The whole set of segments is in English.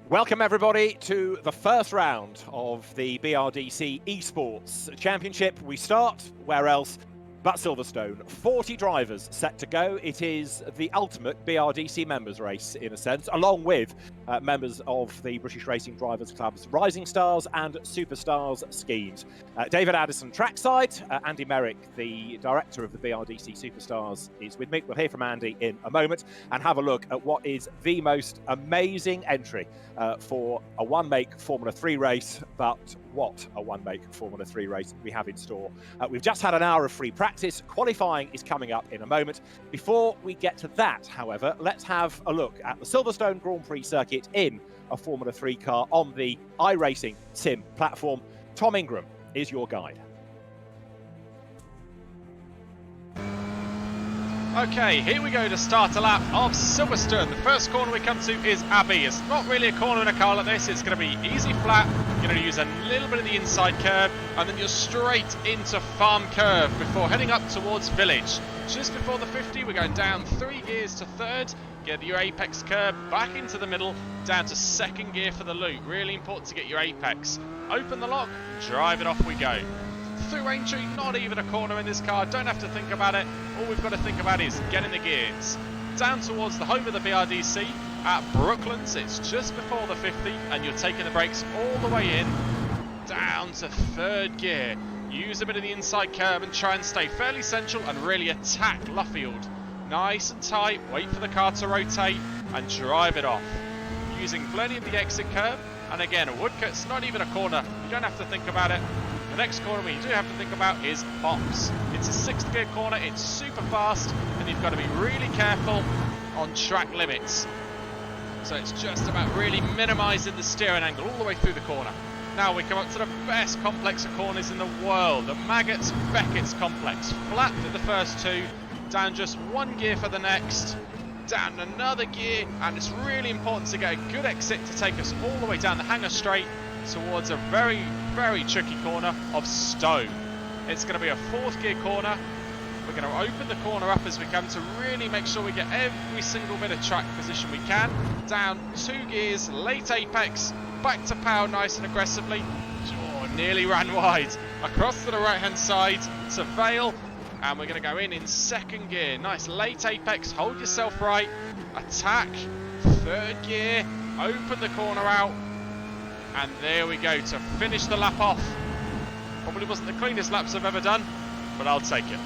Welcome everybody to the first round of the BRDC ESports Championship. We start where else but Silverstone. 40 drivers set to go. It is the ultimate BRDC members race in a sense, along with members of the British Racing Drivers Club's Rising Stars and Superstars schemes. David Addison trackside, Andy Merrick, the director of the BRDC Superstars, is with me. We'll hear from Andy in a moment and have a look at what is the most amazing entry for a one-make Formula 3 race, but what a one-make Formula 3 race we have in store. We've just had an hour of free practice. Qualifying is coming up in a moment. Before we get to that, however, let's have a look at the Silverstone Grand Prix circuit in a Formula 3 car on the iRacing Sim platform. Tom Ingram is your guide. Okay, here we go to start a lap of Silverstone. The first corner we come to is Abbey. It's not really a corner in a car like this. It's going to be easy flat. You're going to use a little bit of the inside curve, and then you're straight into Farm Curve before heading up towards Village. Just before the 50, we're going down 3 gears to third. Get your apex curve back into the middle, down to second gear for the loop. Really important to get your apex. Open the lock, drive it, off we go. Through Aintree, not even a corner in this car, don't have to think about it. All we've got to think about is getting the gears. Down towards the home of the BRDC at Brooklands, it's just before the 50 and you're taking the brakes all the way in, down to third gear. Use a bit of the inside curve and try and stay fairly central and really attack Luffield. Nice and tight, wait for the car to rotate and drive it off. Using plenty of the exit curve, and again, a woodcut's not even a corner, you don't have to think about it. The next corner we do have to think about is Box. It's a 6th gear corner, it's super fast, and you've got to be really careful on track limits. So it's just about really minimising the steering angle all the way through the corner. Now we come up to the best complex of corners in the world, the Maggots-Beckett's complex. Flat for the first 2, down just 1 gear for the next, down another gear, and it's really important to get a good exit to take us all the way down the Hangar Straight towards a very, very tricky corner of Stone. It's going to be a 4th gear corner. We're going to open the corner up as we come to really make sure we get every single bit of track position we can. Down 2 gears, late apex, back to power nice and aggressively. Oh, nearly ran wide. Across to the right hand side to Vale, and we're going to go in 2nd gear. Nice late apex, hold yourself right, attack, 3rd gear, open the corner out. And there we go to finish the lap off. Probably wasn't the cleanest laps I've ever done, but I'll take it.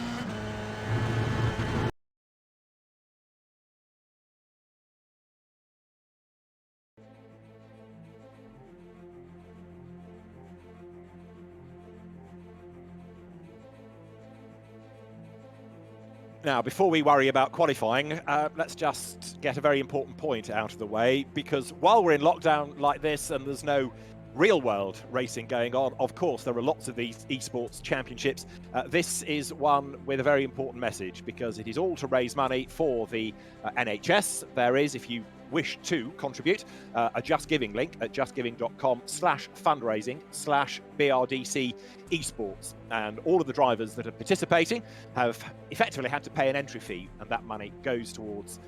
Now, before we worry about qualifying, let's just get a very important point out of the way, because while we're in lockdown like this and there's no real-world racing going on, of course, there are lots of these esports championships. This is one with a very important message, because it is all to raise money for the NHS. There is, if you wish to contribute, a Just Giving link at justgiving.com/fundraising/BRDC esports. And all of the drivers that are participating have effectively had to pay an entry fee, and that money goes towards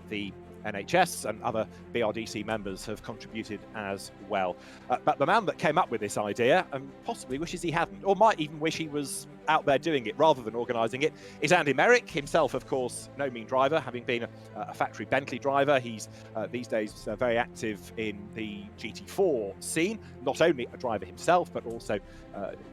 the NHS, and other BRDC members have contributed as well. But the man that came up with this idea, and possibly wishes he hadn't, or might even wish he was out there doing it rather than organising it, is Andy Merrick, himself, of course, no mean driver, having been a factory Bentley driver. He's these days very active in the GT4 scene, not only a driver himself, but also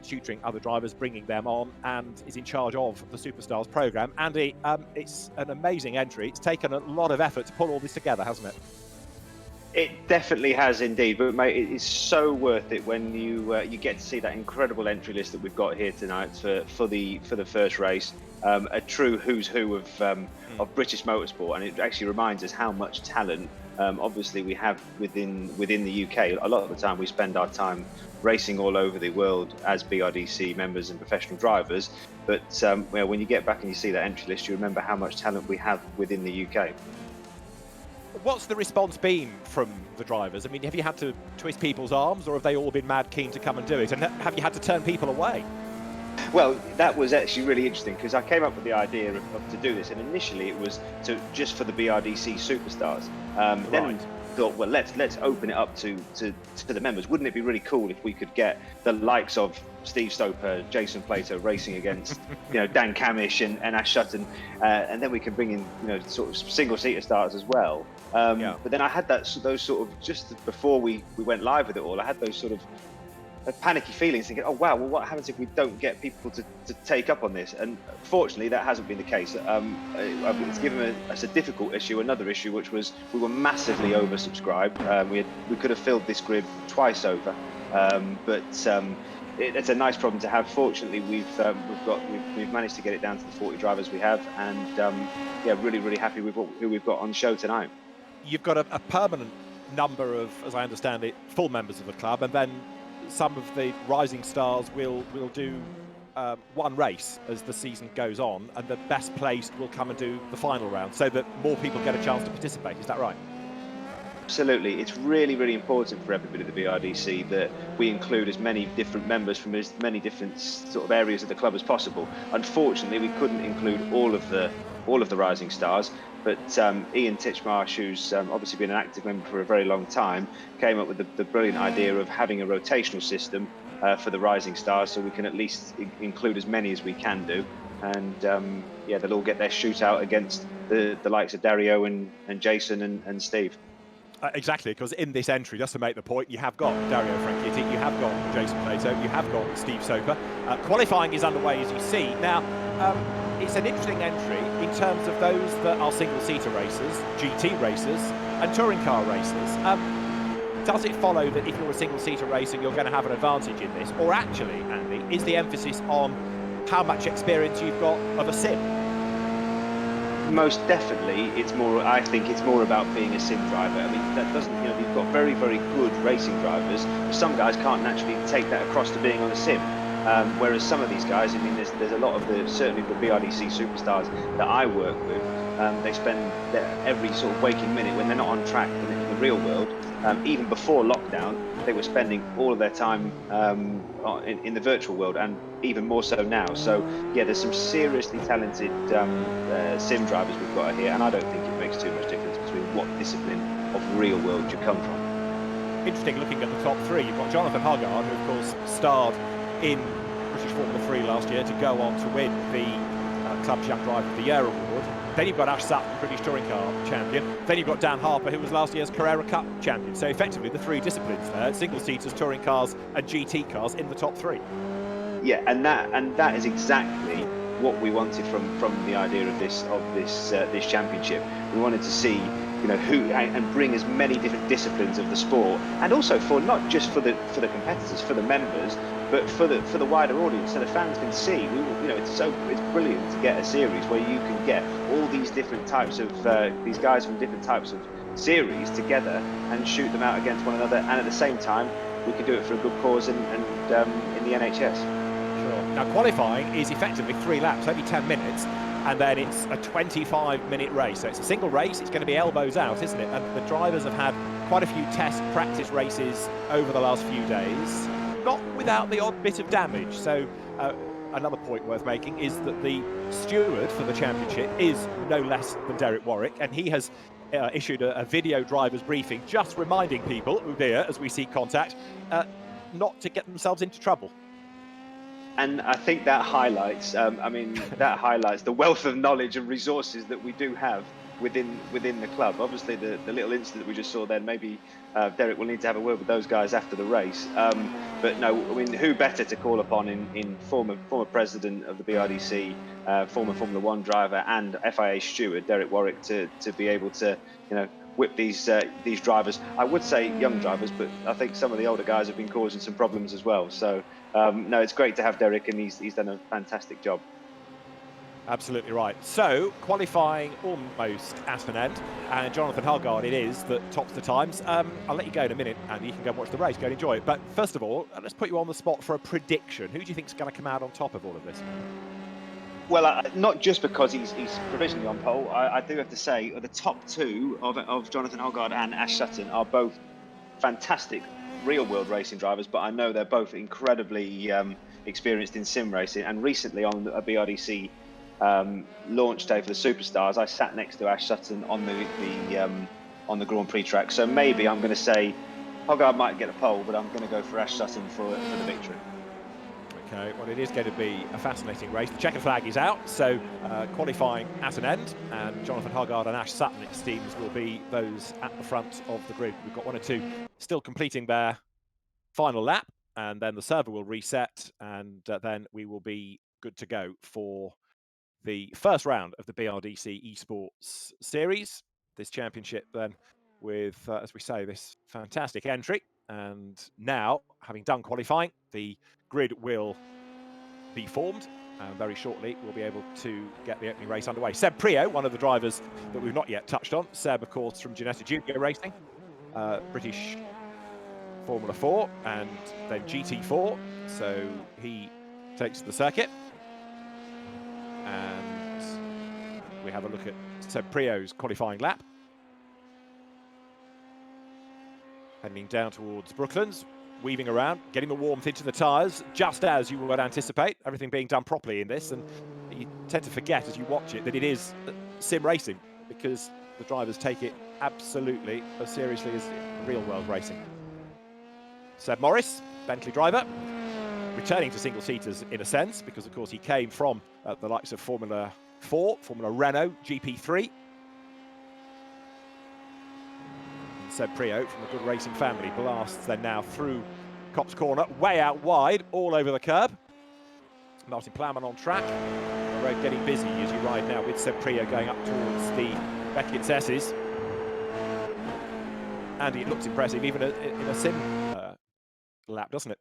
tutoring other drivers, bringing them on, and is in charge of the Superstars programme. Andy, it's an amazing entry. It's taken a lot of effort to pull all this together, hasn't it? It definitely has indeed, but mate, it's so worth it when you get to see that incredible entry list that we've got here tonight for the first race. A true who's who of British motorsport, and it actually reminds us how much talent obviously we have within the UK. A lot of the time we spend our time racing all over the world as BRDC members and professional drivers, but when you get back and you see that entry list, you remember how much talent we have within the UK. What's the response been from the drivers? I mean, have you had to twist people's arms, or have they all been mad keen to come and do it? And have you had to turn people away? Well, that was actually really interesting, because I came up with the idea to do this, and initially it was just for the BRDC Superstars. Right. Then thought, well, let's open it up to the members. Wouldn't it be really cool if we could get the likes of Steve Stoper, Jason Plato racing against Dan Camish and Ash Sutton, and then we can bring in sort of single-seater starters as well. But then I had those sort of, just before we went live with it all, I had those sort of panicky feelings, thinking, oh wow, well, what happens if we don't get people to take up on this? And fortunately that hasn't been the case. It's given us a difficult issue, another issue, which was we were massively oversubscribed. We could have filled this grid twice over, but it's a nice problem to have. Fortunately, we've managed to get it down to the 40 drivers we have, and really happy with who we've got on show tonight. You've got a permanent number of, as I understand it, full members of the club, and then some of the rising stars will do one race as the season goes on, and the best placed will come and do the final round, so that more people get a chance to participate. Is that right? Absolutely. It's really important for everybody at the BRDC that we include as many different members from as many different sort of areas of the club as possible. Unfortunately, we couldn't include all of the rising stars, but Ian Titchmarsh, who's obviously been an active member for a very long time, came up with the brilliant idea of having a rotational system for the rising stars, so we can at least include as many as we can do. And they'll all get their shootout against the likes of Dario and Jason and Steve. Exactly, because in this entry, just to make the point, you have got Dario Franchitti, you have got Jason Plato, you have got Steve Soper. Qualifying is underway, as you see. Now, it's an interesting entry in terms of those that are single-seater racers, GT racers, and touring car racers. Does it follow that if you're a single-seater racer, you're going to have an advantage in this? Or actually, Andy, is the emphasis on how much experience you've got of a sim? Most definitely, I think it's more about being a sim driver. I mean, that doesn't, you've got very good racing drivers. Some guys can't naturally take that across to being on a sim. Whereas some of these guys, I mean, there's a lot of certainly the BRDC superstars that I work with, they spend every sort of waking minute when they're not on track in the real world, even before lockdown, they were spending all of their time in the virtual world, and even more so now. So yeah, there's some seriously talented sim drivers we've got here, and I don't think it makes too much difference between what discipline of real world you come from. Interesting, looking at the top three, you've got Jonathan Huggard, who of course starred in British Formula 3 last year to go on to win the Club's Young Driver of the Year award. Then you've got Ash Sutton, British Touring Car champion. Then you've got Dan Harper, who was last year's Carrera Cup champion. So effectively the three disciplines there, single-seaters, touring cars and GT cars in the top three. Yeah, and that is exactly what we wanted from the idea of this championship. We wanted to see who, and bring as many different disciplines of the sport, and also for not just for the competitors, for the members, but for the wider audience, so the fans can see. It's brilliant to get a series where you can get all these different types of these guys from different types of series together and shoot them out against one another, and at the same time we can do it for a good cause and in the NHS. Sure. Now qualifying is effectively 3 laps, only 10 minutes. And then it's a 25-minute race. So it's a single race, it's going to be elbows out, isn't it? And the drivers have had quite a few test practice races over the last few days, not without the odd bit of damage. So another point worth making is that the steward for the championship is no less than Derek Warwick, and he has issued a video driver's briefing just reminding people, oh dear, as we see contact, not to get themselves into trouble. And I think that highlights, that highlights the wealth of knowledge and resources that we do have within the club. Obviously, the little incident we just saw then, maybe Derek will need to have a word with those guys after the race. But no, I mean, who better to call upon in former president of the BRDC, former Formula 1 driver and FIA steward, Derek Warwick, to be able to, whip these drivers. I would say young drivers, but I think some of the older guys have been causing some problems as well. So no, it's great to have Derek, and he's done a fantastic job. Absolutely right. So qualifying almost at an end, and Jonathan Huggard it is that tops the times. I'll let you go in a minute, and you can go and watch the race, go and enjoy it. But first of all, let's put you on the spot for a prediction. Who do you think is going to come out on top of all of this? Well, not just because he's provisionally on pole. I do have to say the top two of Jonathan Huggard and Ash Sutton are both fantastic real-world racing drivers, but I know they're both incredibly experienced in sim racing. And recently on a BRDC launch day for the Superstars, I sat next to Ash Sutton on on the Grand Prix track. So maybe I'm going to say Hogarth might get a pole, but I'm going to go for Ash Sutton for the victory. Okay, well, it is going to be a fascinating race. The checkered flag is out, so qualifying at an end, and Jonathan Hogarth and Ash Sutton, it seems, will be those at the front of the grid. We've got 1 and 2 still completing their final lap, and then the server will reset, and then we will be good to go for the first round of the BRDC Esports Series. This championship then with, as we say, this fantastic entry. And now, having done qualifying, the grid will be formed, and very shortly we'll be able to get the opening race underway. Seb Prio, one of the drivers that we've not yet touched on. Seb, of course, from Ginetta Junior Racing, British Formula 4 and then GT4, so he takes the circuit. And we have a look at Seb Prio's qualifying lap. Heading down towards Brooklands, weaving around, getting the warmth into the tyres, just as you would anticipate, everything being done properly in this. And you tend to forget as you watch it that it is sim racing, because the drivers take it absolutely as seriously as real world racing. Seb Morris, Bentley driver, returning to single seaters in a sense, because of course he came from the likes of Formula 4, Formula Renault, GP3. Seb Prio from a good racing family blasts then now through Copse Corner, way out wide, all over the curb. Martin Plowman on track. The road getting busy as you ride now with Seb Prio going up towards the Beckett's S's. And it looks impressive even in a sim lap, doesn't it?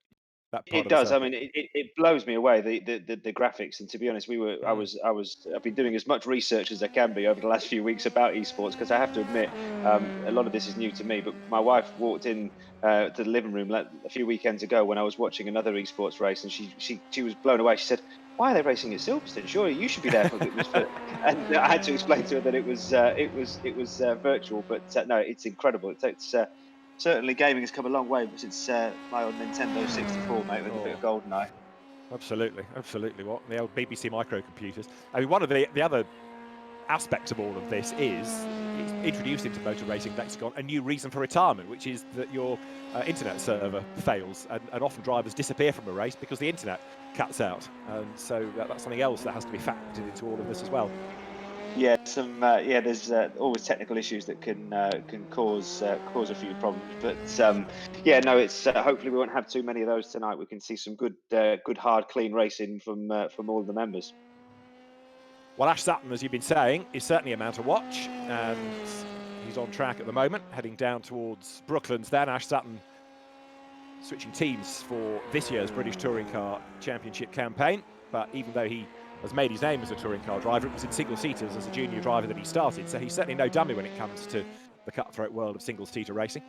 It does. I mean, it blows me away, the graphics. And to be honest, I've been doing as much research as I can be over the last few weeks about esports, because I have to admit, a lot of this is new to me. But my wife walked in to the living room a few weekends ago when I was watching another esports race, and she was blown away. She said, "Why are they racing at Silverstone? Surely you should be there for goodness." And I had to explain to her that it was virtual, but no, it's incredible. It's certainly gaming has come a long way since my old Nintendo 64, mate, with a bit of GoldenEye. Absolutely, absolutely. What the old BBC microcomputers. I mean, one of the other aspects of all of this is it's introduced into motor racing lexicon a new reason for retirement, which is that your internet server fails, and often drivers disappear from a race because the internet cuts out, and so that's something else that has to be factored into all of this as well. Yeah, there's always technical issues that can cause a few problems, but yeah, no, it's hopefully we won't have too many of those tonight. We can see some good hard, clean racing from all of the members. Well, Ash Sutton, as you've been saying, is certainly a man to watch, and he's on track at the moment, heading down towards Brooklands. Then Ash Sutton switching teams for this year's British Touring Car Championship campaign, but even though he has made his name as a touring car driver, it was in single-seaters as a junior driver that he started, so he's certainly no dummy when it comes to the cutthroat world of single-seater racing.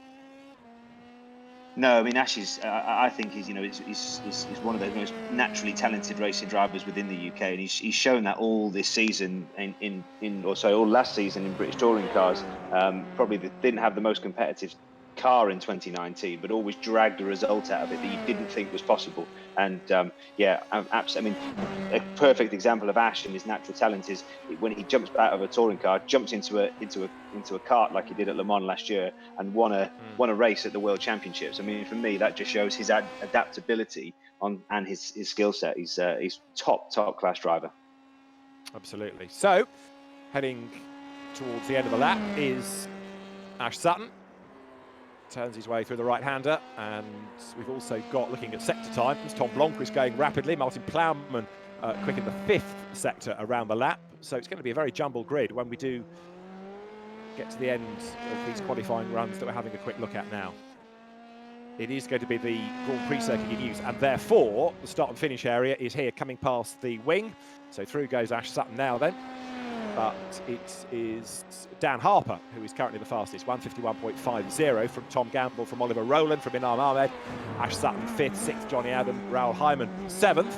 No, I mean, Ash is. I think he's one of the most naturally talented racing drivers within the UK, and he's shown that all this season all last season in British touring cars. Probably didn't have the most competitive car in 2019, but always dragged a result out of it that you didn't think was possible. And yeah, absolutely. I mean, a perfect example of Ash and his natural talent is when he jumps out of a touring car, jumps into a kart like he did at Le Mans last year, and won a race at the World Championships. I mean, for me, that just shows his adaptability and his skill set. He's top class driver. Absolutely. So, heading towards the end of the lap is Ash Sutton. Turns his way through the right-hander, and we've also got, looking at sector times, Tom Blomqvist going rapidly, Martin Plowman quick in the 5th sector around the lap. So it's going to be a very jumbled grid when we do get to the end of these qualifying runs that we're having a quick look at now. It is going to be the Grand Prix circuit in use, and therefore the start and finish area is here coming past the wing. So through goes Ash Sutton now then. But it is Dan Harper who is currently the fastest, 151.50 from Tom Gamble, from Oliver Rowland, from Inam Ahmed, Ash Sutton 5th, 6th Johnny Adam, Raoul Hyman 7th.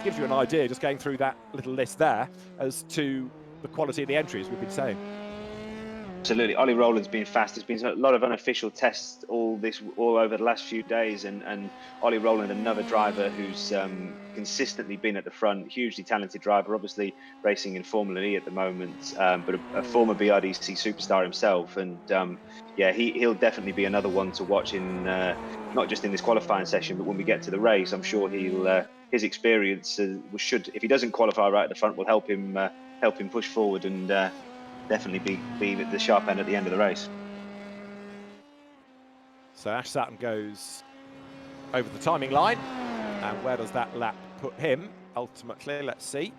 Gives you an idea, just going through that little list there, as to the quality of the entries we've been saying. Absolutely, Ollie Rowland's been fast. There's been a lot of unofficial tests all over the last few days, and Ollie Rowland, another driver who's consistently been at the front, hugely talented driver, obviously racing in Formula E at the moment, but a former BRDC superstar himself, and yeah, he'll definitely be another one to watch in not just in this qualifying session, but when we get to the race, I'm sure his experience should, if he doesn't qualify right at the front, will help him push forward and definitely be the sharp end at the end of the race. So Ash Sutton goes over the timing line, and where does that lap put him ultimately? Let's see.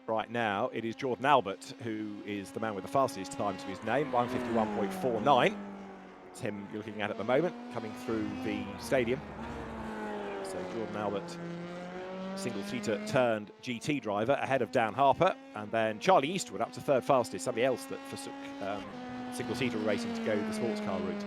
Right now it is Jordan Albert who is the man with the fastest time to his name, 151.49. It's him you're looking at the moment coming through the stadium. So Jordan Albert, single-seater turned GT driver, ahead of Dan Harper, and then Charlie Eastwood up to third fastest, somebody else that forsook single-seater racing to go the sports car route.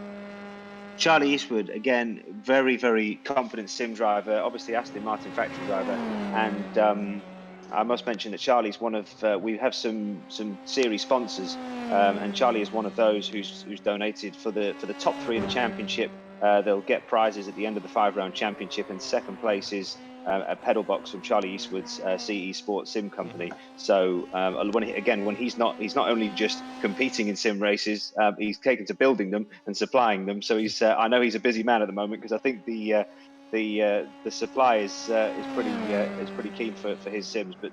Charlie Eastwood, again, very, very confident sim driver, obviously Aston Martin factory driver, and I must mention that Charlie's one of, we have some series sponsors, and Charlie is one of those who's donated for the top 3 in the championship. They'll get prizes at the end of the 5-round championship, and second place is a pedal box from Charlie Eastwood's CE Sports Sim Company. So when he's not only just competing in sim races, he's taken to building them and supplying them. So he's I know he's a busy man at the moment, because I think the supply is pretty keen for his sims. But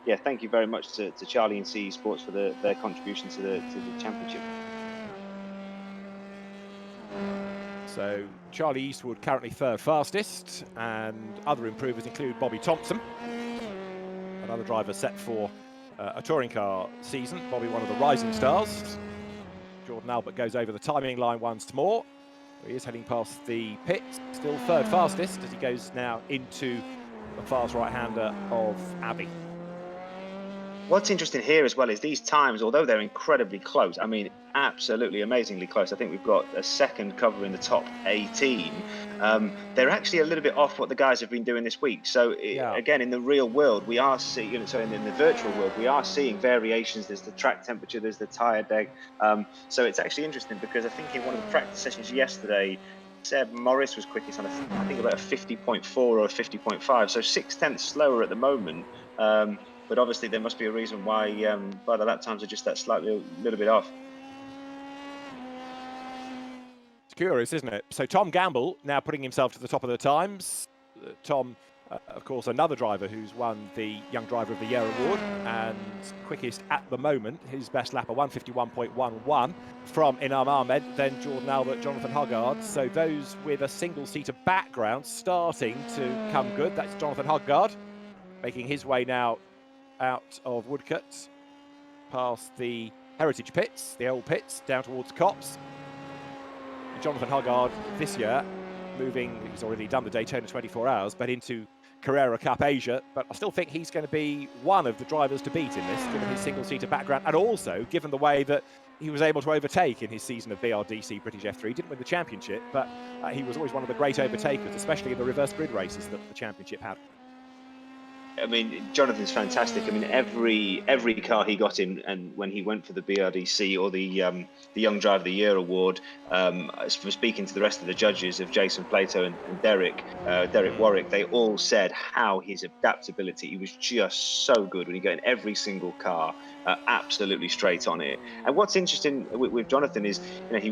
yeah, thank you very much to Charlie and CE Sports for their contribution to the championship. So Charlie Eastwood currently third fastest, and other improvers include Bobby Thompson, another driver set for a touring car season. Bobby, one of the rising stars. Jordan Albert goes over the timing line once more. He is heading past the pits, still third fastest as he goes now into the fast right-hander of Abbey. What's interesting here as well is these times, although they're incredibly close, I mean, absolutely amazingly close. I think we've got a second cover in the top 18. They're actually a little bit off what the guys have been doing this week. So again, in the real world, we are seeing, so in the virtual world, we are seeing variations. There's the track temperature, there's the tyre deck. So it's actually interesting, because I think in one of the practice sessions yesterday, Seb Morris was quickest on I think about a 50.4 or a 50.5, so 6/10 slower at the moment. But obviously there must be a reason why the lap times are just that little bit off. It's curious, isn't it? So Tom Gamble now putting himself to the top of the times. Tom, of course, another driver who's won the Young Driver of the Year award, and quickest at the moment. His best lap, a 151.11 from Inam Ahmed, then Jordan Albert, Jonathan Huggard. So those with a single-seater background starting to come good. That's Jonathan Huggard making his way now out of Woodcote, past the Heritage pits, the old pits, down towards Copse. Jonathan Huggard this year moving, he's already done the Daytona 24 Hours, but into Carrera Cup Asia. But I still think he's going to be one of the drivers to beat in this, given his single-seater background, and also given the way that he was able to overtake in his season of BRDC British F3. Didn't win the championship, but he was always one of the great overtakers, especially in the reverse grid races that the championship had. I mean, Jonathan's fantastic. I mean, every car he got in, and when he went for the BRDC or the Young Driver of the Year award, for speaking to the rest of the judges of Jason Plato and Derek Warwick, they all said how his adaptability, he was just so good when he got in every single car, absolutely straight on it. And what's interesting with Jonathan is, you know, he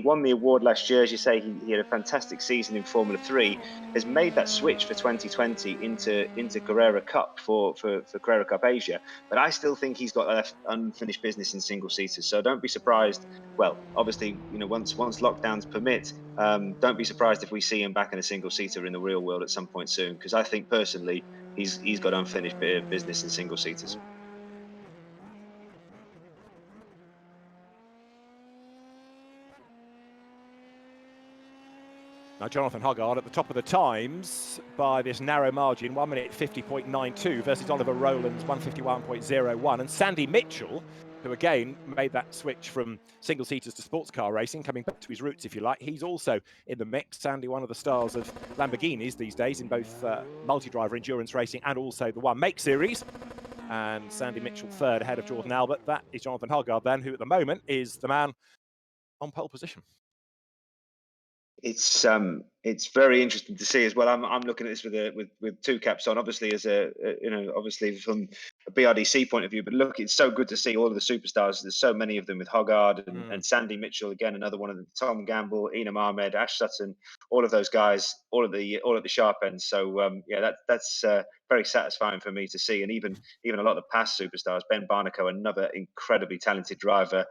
won the award last year, as you say. He had a fantastic season in Formula 3, has made that switch for 2020 into Carrera Cup for Carrera Cup Asia, but I still think he's got unfinished business in single seaters. So don't be surprised. Well, obviously, you know, once lockdowns permit, don't be surprised if we see him back in a single seater in the real world at some point soon. Because I think personally, he's got unfinished business in single seaters. Now, Jonathan Huggard at the top of the times by this narrow margin, 1 minute 50.92 versus Oliver Rowland's 151.01. And Sandy Mitchell, who again made that switch from single-seaters to sports car racing, coming back to his roots, if you like. He's also in the mix. Sandy, one of the stars of Lamborghinis these days in both multi-driver endurance racing and also the One Make series. and Sandy Mitchell third ahead of Jordan Albert. That is Jonathan Hogarth then, who at the moment is the man on pole position. It's very interesting to see as well. I'm looking at this with two caps on, obviously as obviously from a BRDC point of view. But look, it's so good to see all of the superstars. There's so many of them with Hogarth and Sandy Mitchell again, another one of them. Tom Gamble, Enam Ahmed, Ash Sutton, all of those guys, all at the sharp end. So yeah, that's very satisfying for me to see. And even a lot of the past superstars, Ben Barnacle, another incredibly talented driver.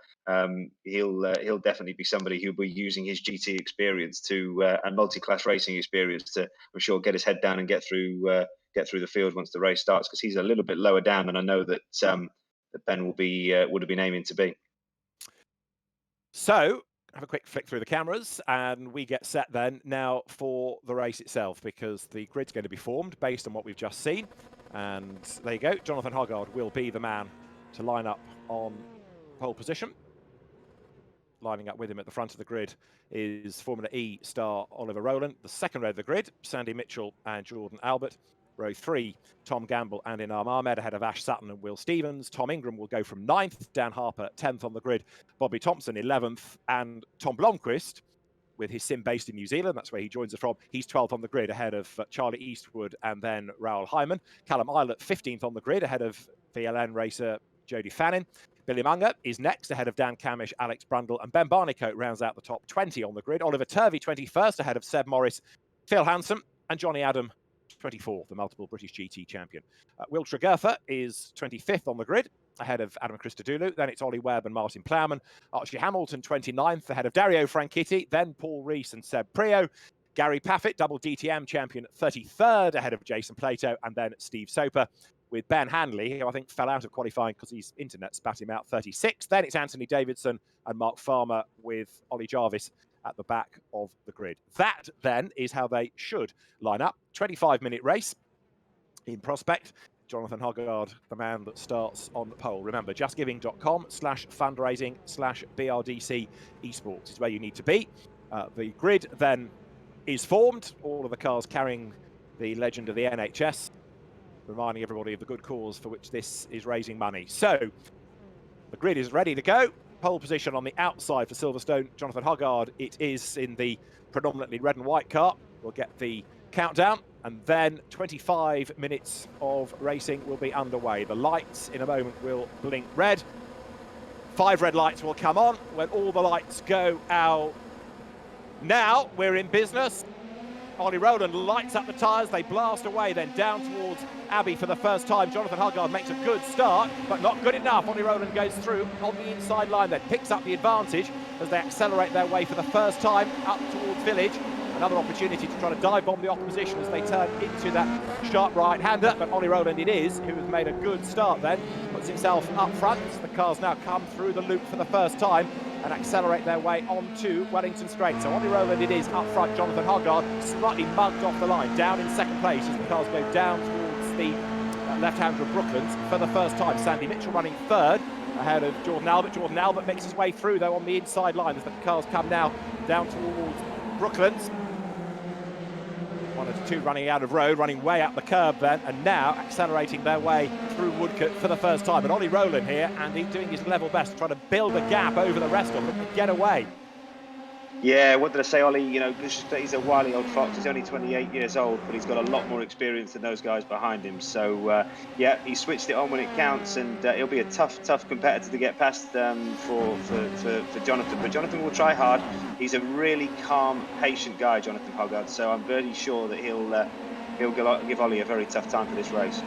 He'll definitely be somebody who'll be using his GT experience and multi-class racing experience to, I'm sure, get his head down and get through the field once the race starts, because he's a little bit lower down than I know that Ben would have been aiming to be. So have a quick flick through the cameras and we get set then now for the race itself, because the grid's going to be formed based on what we've just seen. And there you go, Jonathan Hogarth will be the man to line up on pole position. Lining up with him at the front of the grid is Formula E star Oliver Rowland. The second row of the grid, Sandy Mitchell and Jordan Albert. Row 3, Tom Gamble and Enam Ahmed ahead of Ash Sutton and Will Stevens. Tom Ingram will go from 9th, Dan Harper 10th on the grid, Bobby Thompson 11th, and Tom Blomqvist, with his sim based in New Zealand, that's where he joins us from, he's 12th on the grid ahead of Charlie Eastwood and then Raoul Hyman. Callum Eilert 15th on the grid ahead of VLN racer Jody Fannin. Billy Munger is next ahead of Dan Camish, Alex Brundle, and Ben Barnicoat rounds out the top 20 on the grid. Oliver Turvey 21st ahead of Seb Morris, Phil Hanson, and Johnny Adam 24th, the multiple British GT champion. Will Tregurtha is 25th on the grid ahead of Adam Christodoulou. Then it's Ollie Webb and Martin Plowman. Archie Hamilton 29th ahead of Dario Franchitti, then Paul Rees and Seb Prio. Gary Paffett, double DTM champion, 33rd ahead of Jason Plato, and then Steve Soper, with Ben Hanley, who I think fell out of qualifying because his internet spat him out, 36th. Then it's Anthony Davidson and Mark Farmer with Ollie Jarvis at the back of the grid. That then is how they should line up. 25-minute race in prospect. Jonathan Hogarth, the man that starts on the pole. Remember, justgiving.com/fundraising/BRDC esports is where you need to be. The grid then is formed, all of the cars carrying the legend of the NHS, reminding everybody of the good cause for which this is raising money. So the grid is ready to go. Pole position on the outside for Silverstone. Jonathan Hogarth, it is in the predominantly red and white car. We'll get the countdown and then 25 minutes of racing will be underway. The lights in a moment will blink red. 5 red lights will come on when all the lights go out. Now we're in business. Ollie Rowland lights up the tyres, they blast away, then down towards Abbey for the first time. Jonathan Hogarth makes a good start, but not good enough. Ollie Rowland goes through on the inside line, then picks up the advantage as they accelerate their way for the first time up towards Village. Another opportunity to try to dive bomb the opposition as they turn into that sharp right-hander, but Ollie Rowland it is, who has made a good start then, puts himself up front. The cars now come through the loop for the first time and accelerate their way onto Wellington Straight. So Ollie Rowland it is up front. Jonathan Hogarth slightly mugged off the line, down in second place as the cars go down towards the left-hander of Brooklands for the first time. Sandy Mitchell running third ahead of Jordan Albert. Jordan Albert makes his way through though on the inside line as the cars come now down towards Brooklands. 1 or 2 running out of road, running way up the curb then, and now accelerating their way through Woodcote for the first time. And Ollie Rowland here, and he's doing his level best to try to build a gap over the rest of them and get away. Yeah, what did I say, Ollie? You know, he's a wily old fox. He's only 28 years old, but he's got a lot more experience than those guys behind him. So, yeah, he switched it on when it counts, and it'll be a tough competitor to get past for Jonathan. But Jonathan will try hard. He's a really calm, patient guy, Jonathan Hogarth. So I'm very sure that he'll give Ollie a very tough time for this race.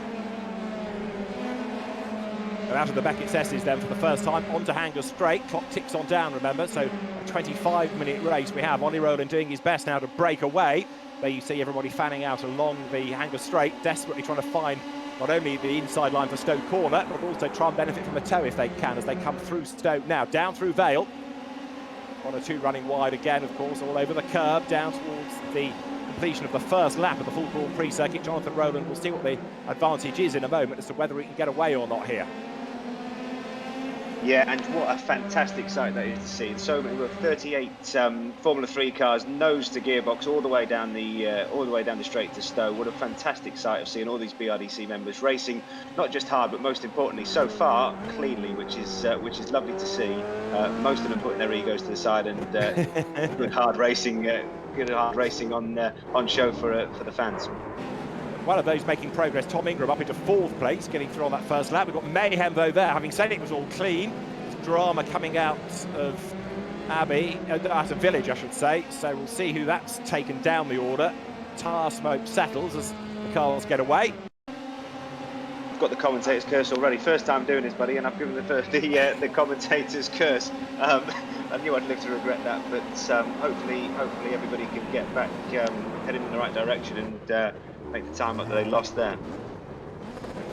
And out of the Beckett Sesses then for the first time onto Hanger Straight. Clock ticks on down, remember, so a 25-minute race. We have Ollie Rowland doing his best now to break away. There you see everybody fanning out along the Hanger Straight, desperately trying to find not only the inside line for Stoke Corner, but also try and benefit from a tow if they can as they come through Stoke now. Down through Vale. 1 or 2 running wide again, of course, all over the curb, down towards the completion of the first lap of the full Brawl pre-circuit. Jonathan Rowland will see what the advantage is in a moment as to whether he can get away or not here. Yeah, and what a fantastic sight that is to see. So many, 38 Formula 3 cars, nose to gearbox, all the way down the straight to Stowe. What a fantastic sight of seeing all these BRDC members racing, not just hard, but most importantly, so far cleanly, which is lovely to see. Most of them putting their egos to the side and good hard racing on show for the fans. One of those making progress, Tom Ingram up into 4th place, getting through on that first lap. We've got mayhem though there. Having said it was all clean, there's drama coming out of Abbey, out of Village I should say, so we'll see who that's taken down the order. Tyre smoke settles as the cars get away. I've got the commentator's curse already. First time doing this, buddy, and I've given the commentator's curse. I knew I'd live to regret that, but hopefully everybody can get back heading in the right direction and make the time up that they lost there.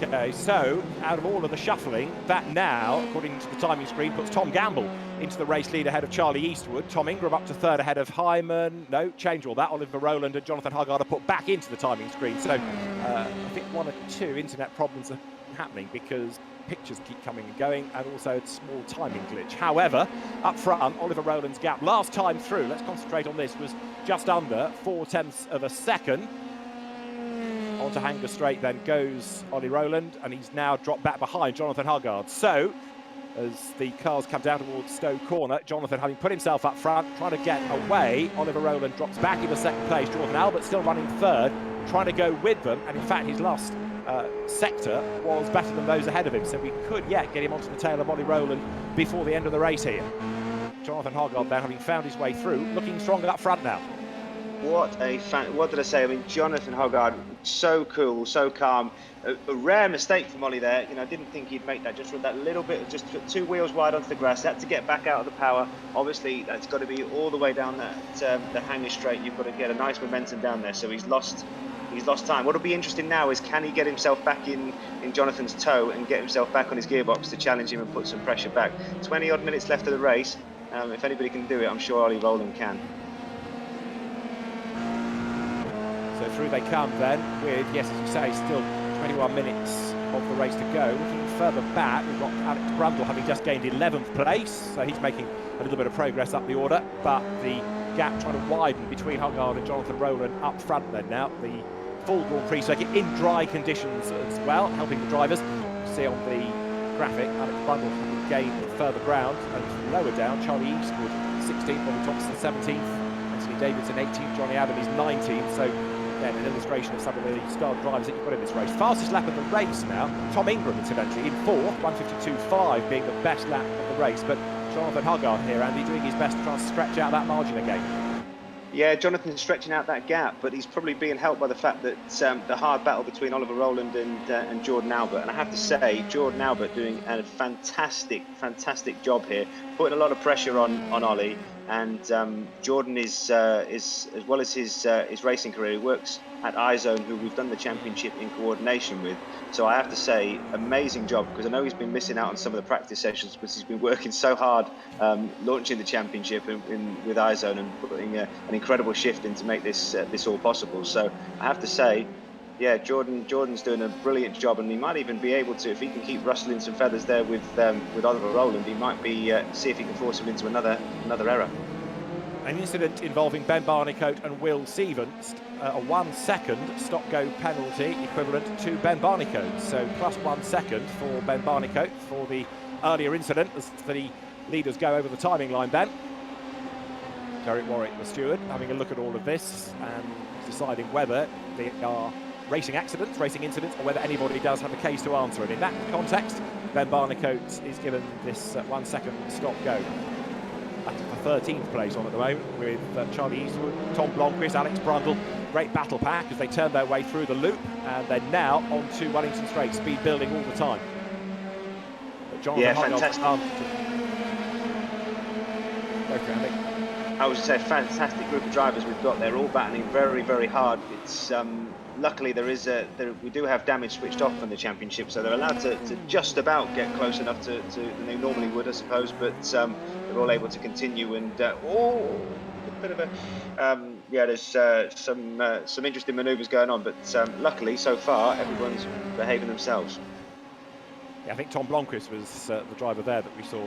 Okay, so out of all of the shuffling, that now, according to the timing screen, puts Tom Gamble into the race lead ahead of Charlie Eastwood. Tom Ingram up to 3rd ahead of Hyman. No, change all that. Oliver Rowland and Jonathan Huggard are put back into the timing screen. So I think 1 or 2 internet problems are happening because pictures keep coming and going, and also a small timing glitch. However, up front, Oliver Rowland's gap last time through, let's concentrate on this, was just under 0.4 of a second. Onto Hanger Straight then goes Ollie Rowland, and he's now dropped back behind Jonathan Huggard. So, as the cars come down towards Stowe Corner, Jonathan, having put himself up front, trying to get away, Oliver Rowland drops back into 2nd place. Jonathan Albert still running 3rd, trying to go with them, and in fact his last sector was better than those ahead of him, so we could yet get him onto the tail of Ollie Rowland before the end of the race here. Jonathan Huggard then, having found his way through, looking stronger up front now. What did I say? I mean, Jonathan Huggard, so cool, so calm. A rare mistake from Ollie there. You know, I didn't think he'd make that. Just with that little bit, just put 2 wheels wide onto the grass. Had to get back out of the power. Obviously, that's got to be all the way down that the Hanger Straight. You've got to get a nice momentum down there. So he's lost time. What'll be interesting now is, can he get himself back in Jonathan's toe and get himself back on his gearbox to challenge him and put some pressure back. 20 odd minutes left of the race. If anybody can do it, I'm sure Ollie Rowland can. So through they come then with, yes, as you say, still 21 minutes of the race to go. Looking further back, we've got Alex Brundle having just gained 11th place, so he's making a little bit of progress up the order, but the gap trying to widen between Huggard and Jonathan Rowland up front then now. The full Grand Prix circuit in dry conditions as well, helping the drivers. You see on the graphic, Alex Brundle having gained further ground, and lower down, Charlie Eastwood 16th, Bobby Thompson 17th, Anthony Davidson 18th, Johnny Adams 19th, so again, an illustration of some of the star drivers that you've got in this race. Fastest lap of the race now, Tom Ingram incidentally in 4th, 1:52.5 being the best lap of the race, but Jonathan Huggard here, Andy, doing his best to try and stretch out that margin again. Yeah, Jonathan's stretching out that gap, but he's probably being helped by the fact that the hard battle between Oliver Rowland and Jordan Albert. And I have to say, Jordan Albert doing a fantastic job here, putting a lot of pressure on Ollie. And Jordan is as well as his racing career, he works at iZone, who we've done the championship in coordination with. So I have to say, amazing job, because I know he's been missing out on some of the practice sessions because he's been working so hard launching the championship with iZone and putting an incredible shift in to make this all possible. So I have to say, yeah, Jordan's doing a brilliant job, and he might even be able to, if he can keep rustling some feathers there with Oliver Rowland, he might be see if he can force him into another error. An incident involving Ben Barnicoat and Will Stevens, a 1 second stop-go penalty equivalent to Ben Barnicoat. So plus 1 second for Ben Barnicoat for the earlier incident as the leaders go over the timing line then. Derek Warwick, the steward, having a look at all of this and deciding whether they are racing accidents, racing incidents, or whether anybody does have a case to answer. And in that context, Ben Barnicoat is given this 1 second stop-go. That's the 13th place on at the moment with Charlie Eastwood, Tom Blomqvist, Alex Brundle. Great battle pack as they turn their way through the loop, and they're now on to Wellington Straight, speed building all the time. But yeah, fantastic. I was to say, fantastic group of drivers we've got. They're all battling very, very hard. It's luckily we do have damage switched off from the championship, so they're allowed to just about get close enough to than they normally would, I suppose. But they're all able to continue. And a bit of a there's some interesting manoeuvres going on. But luckily, so far, everyone's behaving themselves. Yeah, I think Tom Blomqvist was the driver there that we saw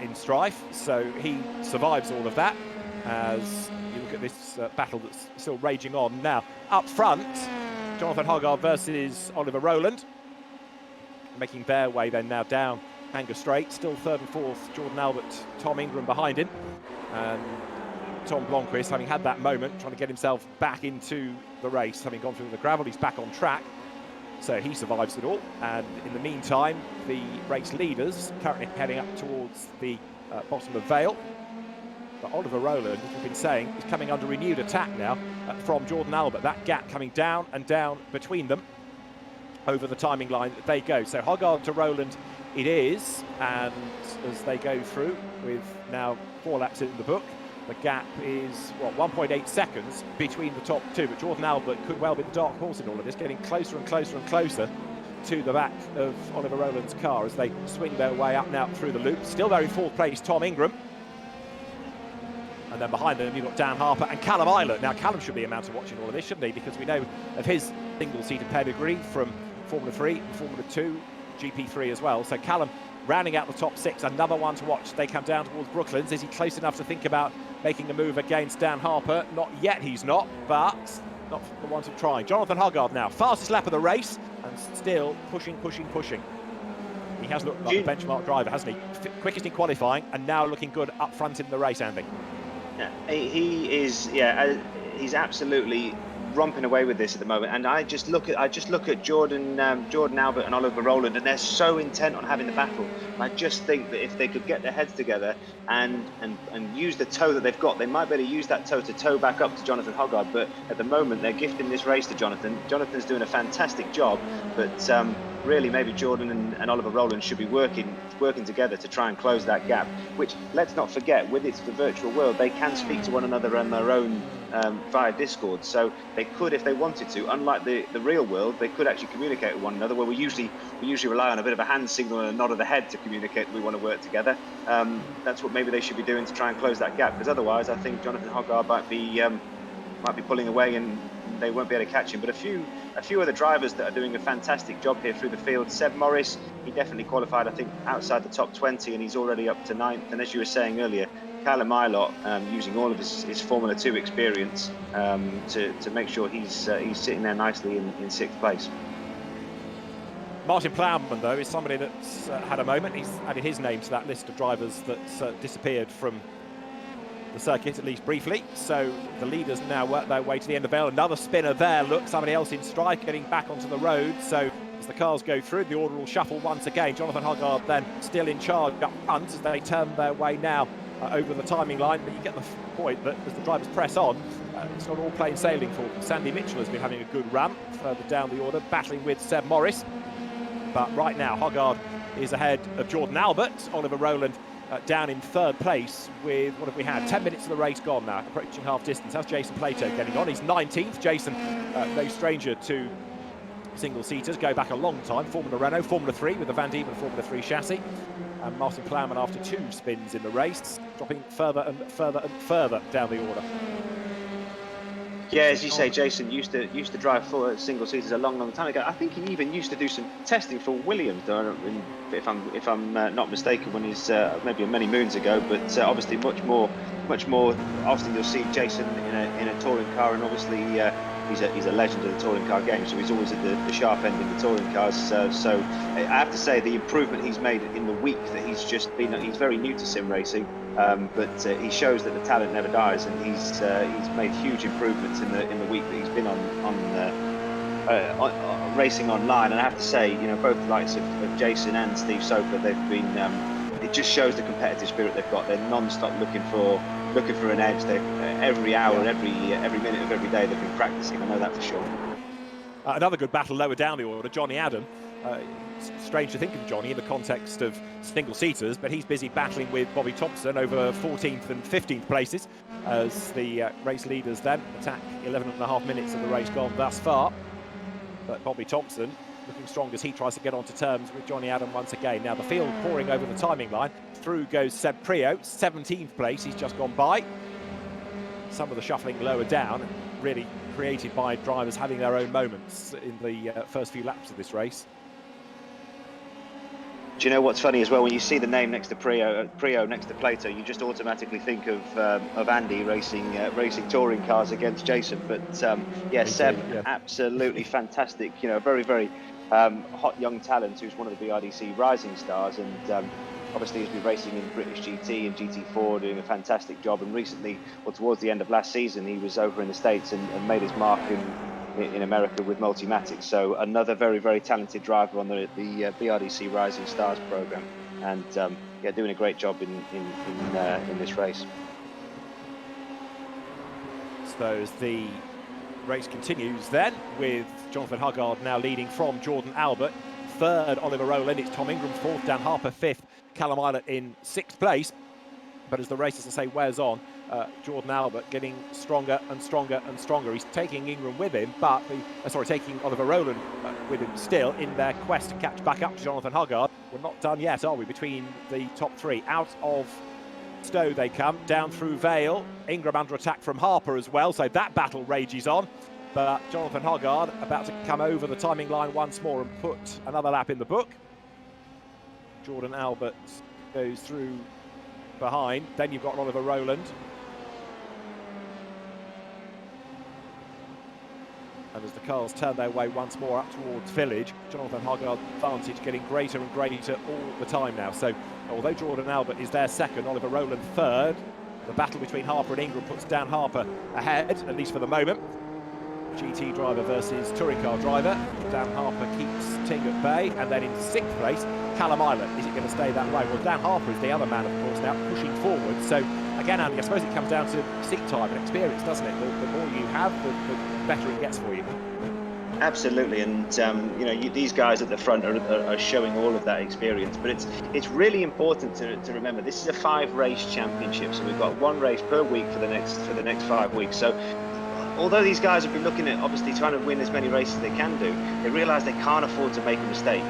in strife, so he survives all of that as you look at this battle that's still raging on. Now, up front, Jonathan Hoggard versus Oliver Rowland, making their way then now down Hanger Straight, still third and fourth, Jordan Albert, Tom Ingram behind him, and Tom Blomqvist, having had that moment, trying to get himself back into the race, having gone through the gravel, he's back on track. So he survives it all, and in the meantime, the race leaders currently heading up towards the bottom of Vale. But Oliver Rowland, as we've been saying, is coming under renewed attack now from Jordan Albert. That gap coming down and down between them. Over the timing line they go. So Hoggard to Rowland it is, and as they go through with now 4 laps in the book, the gap is, what, 1.8 seconds between the top two. But Jordan Albert could well be the dark horse in all of this, getting closer and closer and closer to the back of Oliver Rowland's car as they swing their way up now through the loop. Still there in fourth place, Tom Ingram. And then behind them, you've got Dan Harper and Callum Eilert. Now, Callum should be a man to watch in all of this, shouldn't he? Because we know of his single-seater pedigree from Formula 3 and Formula 2, GP3 as well. So Callum rounding out the top 6, another one to watch. They come down towards Brooklands. Is he close enough to think about making a move against Dan Harper? Not yet, he's not, but not for the want of trying. Jonathan Hoggard now, fastest lap of the race, and still pushing. He has looked like a benchmark driver, hasn't he? Quickest in qualifying, and now looking good up front in the race, Andy. Yeah, he is. Yeah, he's absolutely romping away with this at the moment. And I just look at Jordan Albert and Oliver Rowland, and they're so intent on having the battle. And I just think that if they could get their heads together and use the toe that they've got, they might be able to use that toe to tow back up to Jonathan Hoggard. But at the moment, they're gifting this race to Jonathan. Jonathan's doing a fantastic job, but really maybe Jordan and Oliver Rowland should be working together to try and close that gap, which, let's not forget, with it's the virtual world, they can speak to one another on their own via Discord. So they could, if they wanted to, unlike the real world, they could actually communicate with one another, where we usually rely on a bit of a hand signal and a nod of the head to communicate that we want to work together. That's what maybe they should be doing to try and close that gap, because otherwise I think Jonathan Hoggard might be pulling away and they won't be able to catch him. But a few of the drivers that are doing a fantastic job here through the field. Seb Morris, he definitely qualified, I think, outside the top 20, and he's already up to 9th. And as you were saying earlier, Callum Eilert, using all of his Formula 2 experience to make sure he's sitting there nicely in 6th place. Martin Plowman, though, is somebody that's had a moment. He's added his name to that list of drivers that's disappeared from the circuit, at least briefly. So the leaders now work their way to the end of Vale. Another spinner there. Look, somebody else in strike getting back onto the road. So as the cars go through, the order will shuffle once again. Jonathan Hoggard then still in charge up front as they turn their way now over the timing line. But you get the point that as the drivers press on, it's not all plain sailing for them. Sandy Mitchell has been having a good run further down the order, battling with Seb Morris. But right now, Hoggard is ahead of Jordan Albert. Oliver Rowland down in 3rd place with, what have we had, 10 minutes of the race gone now, approaching half distance. That's Jason Plato getting on. He's 19th. Jason, no stranger to single-seaters, go back a long time. Formula Renault, Formula 3 with the Van Diemen Formula 3 chassis. And Martin Plowman, after 2 spins in the race, dropping further and further down the order. Yeah, as you say, Jason used to drive for single-seaters a long time ago. I think he even used to do some testing for Williams, if I'm not mistaken, when he's maybe many moons ago. But obviously, much more often you'll see Jason in a touring car, and obviously he's a legend of the touring car game. So he's always at the sharp end in the touring cars. So I have to say the improvement he's made in the week that he's just been. He's very new to sim racing. But he shows that the talent never dies, and he's made huge improvements in the week that he's been on racing online. And I have to say, both the likes of Jason and Steve Soper, they've been. It just shows the competitive spirit they've got. They're non-stop looking for an edge. They every hour, every minute of every day they've been practicing. I know that for sure. Another good battle lower down the order, Johnny Adam. Strange to think of Johnny in the context of single-seaters, but he's busy battling with Bobby Thompson over 14th and 15th places as the race leaders then attack 11.5 minutes of the race gone thus far. But Bobby Thompson looking strong as he tries to get onto terms with Johnny Adam once again. Now the field pouring over the timing line. Through goes Seb Prio, 17th place, he's just gone by. Some of the shuffling lower down, really created by drivers having their own moments in the first few laps of this race. Do you know what's funny as well? When you see the name next to Prio next to Plato, you just automatically think of Andy racing touring cars against Jason. But yeah, Seb, yeah. absolutely fantastic. You know, very, very hot young talent who's one of the BRDC rising stars, and obviously has been racing in British GT and GT4, doing a fantastic job. And recently, or towards the end of last season, he was over in the States and made his mark in America with Multimatic. So another very, very talented driver on the BRDC Rising Stars program, and yeah, doing a great job in this race. So as the race continues then, with Jonathan Huggard now leading from Jordan Albert, third Oliver Rowland, it's Tom Ingram fourth, Dan Harper fifth, Callum Eilert in sixth place. But as the race, as I say, wears on, Jordan Albert getting stronger and stronger and stronger. He's taking Ingram with him, but taking Oliver Rowland with him still in their quest to catch back up to Jonathan Huggard. We're not done yet, are we? Between the top three, out of Stowe they come, down through Vale. Ingram under attack from Harper as well, so that battle rages on. But Jonathan Huggard about to come over the timing line once more and put another lap in the book. Jordan Albert goes through behind. Then you've got Oliver Rowland. And as the cars turn their way once more up towards Village, Jonathan Huggard's advantage getting greater and greater all the time now. So although Jordan Albert is there second, Oliver Rowland third, the battle between Harper and Ingram puts Dan Harper ahead, at least for the moment. GT driver versus touring car driver. Dan Harper keeps Ting at bay, and then in sixth place, Callum Eilert. Is it going to stay that way? Well, Dan Harper is the other man, of course, now pushing forward. So again, Andy, I suppose it comes down to seat time and experience, doesn't it? The more you have, the better it gets for you. Absolutely, and you know, these guys at the front are showing all of that experience. But it's really important to remember this is a 5-race championship, so we've got one race per week for the next 5 weeks. So although these guys have been looking at obviously trying to win as many races as they can do, they realise they can't afford to make a mistake.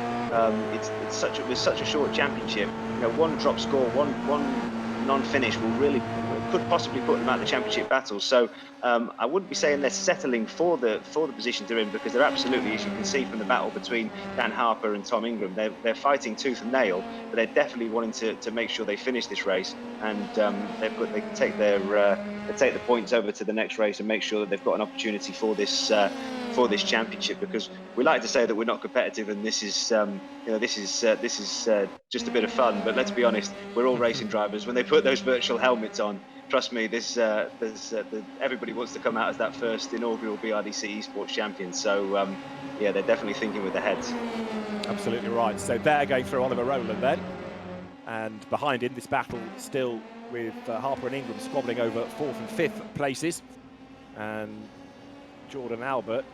It's such a short championship. You know, one drop score, one non-finish could possibly put them out of the championship battle. So I wouldn't be saying they're settling for the position they're in, because they're absolutely, as you can see from the battle between Dan Harper and Tom Ingram, they're fighting tooth and nail, but they're definitely wanting to make sure they finish this race, and they can take the points over to the next race and make sure that they've got an opportunity for this championship, because we like to say that we're not competitive and this is just a bit of fun, but let's be honest, we're all racing drivers. When they put those virtual helmets on, trust me, everybody wants to come out as that first inaugural BRDC Esports champion. So yeah, they're definitely thinking with their heads. Absolutely right. So they're going through Oliver Rowland then, and behind him this battle still with Harper and Ingram squabbling over 4th and 5th places, and Jordan Albert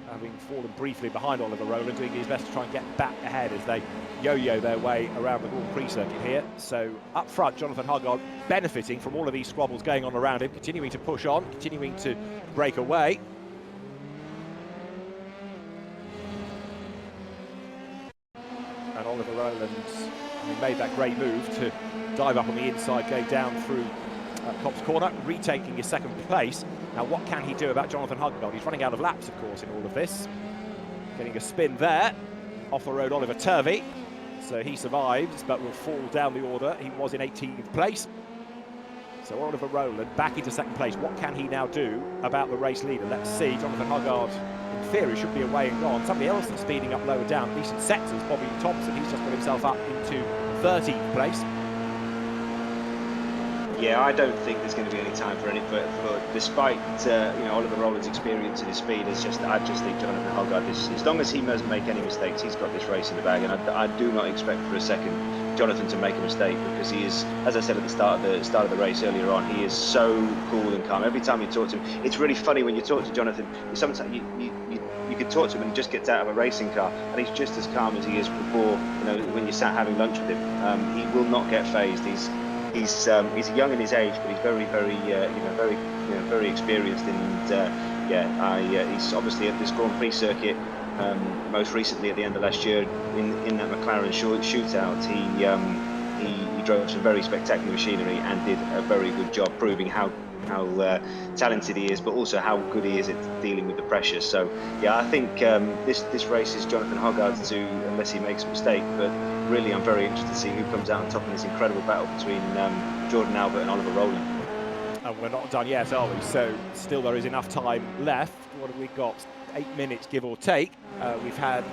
having fallen briefly behind Oliver Rowland, doing his best to try and get back ahead as they yo-yo their way around the Grand Prix circuit here. So up front, Jonathan Huggard benefiting from all of these squabbles going on around him, continuing to push on, continuing to break away. And Oliver Rowland made that great move to dive up on the inside, go down through Copse Corner, retaking his second place. Now, what can he do about Jonathan Huggard? He's running out of laps, of course, in all of this. Getting a spin there. Off the road, Oliver Turvey. So he survives, but will fall down the order. He was in 18th place. So Oliver Rowland back into second place. What can he now do about the race leader? Let's see. Jonathan Huggard, in theory, should be away and gone. Somebody else is speeding up lower down. Decent sectors, Bobby Thompson. He's just got himself up into 13th place. Yeah, I don't think there's going to be any time for despite Oliver Rowland's experience and his speed. I just think Jonathan Huggard, as long as he doesn't make any mistakes, he's got this race in the bag, and I do not expect for a second Jonathan to make a mistake, because he is, as I said at the start of the race earlier on, he is so cool and calm. Every time you talk to him, it's really funny when you talk to Jonathan. Sometimes you can talk to him and he just gets out of a racing car, and he's just as calm as he is before. When you sat having lunch with him, he will not get phased. He's young in his age, but he's very, very, very experienced. And he's obviously at this Grand Prix circuit. Most recently, at the end of last year, in that McLaren shootout, he drove some very spectacular machinery and did a very good job proving how how talented he is, but also how good he is at dealing with the pressure. So yeah, I think this race is Jonathan Hoggard's to, unless he makes a mistake. But really, I'm very interested to see who comes out on top in this incredible battle between Jordan Albert and Oliver Rowland. And we're not done yet, are we? So still there is enough time left. What have we got? 8 minutes, give or take. We've had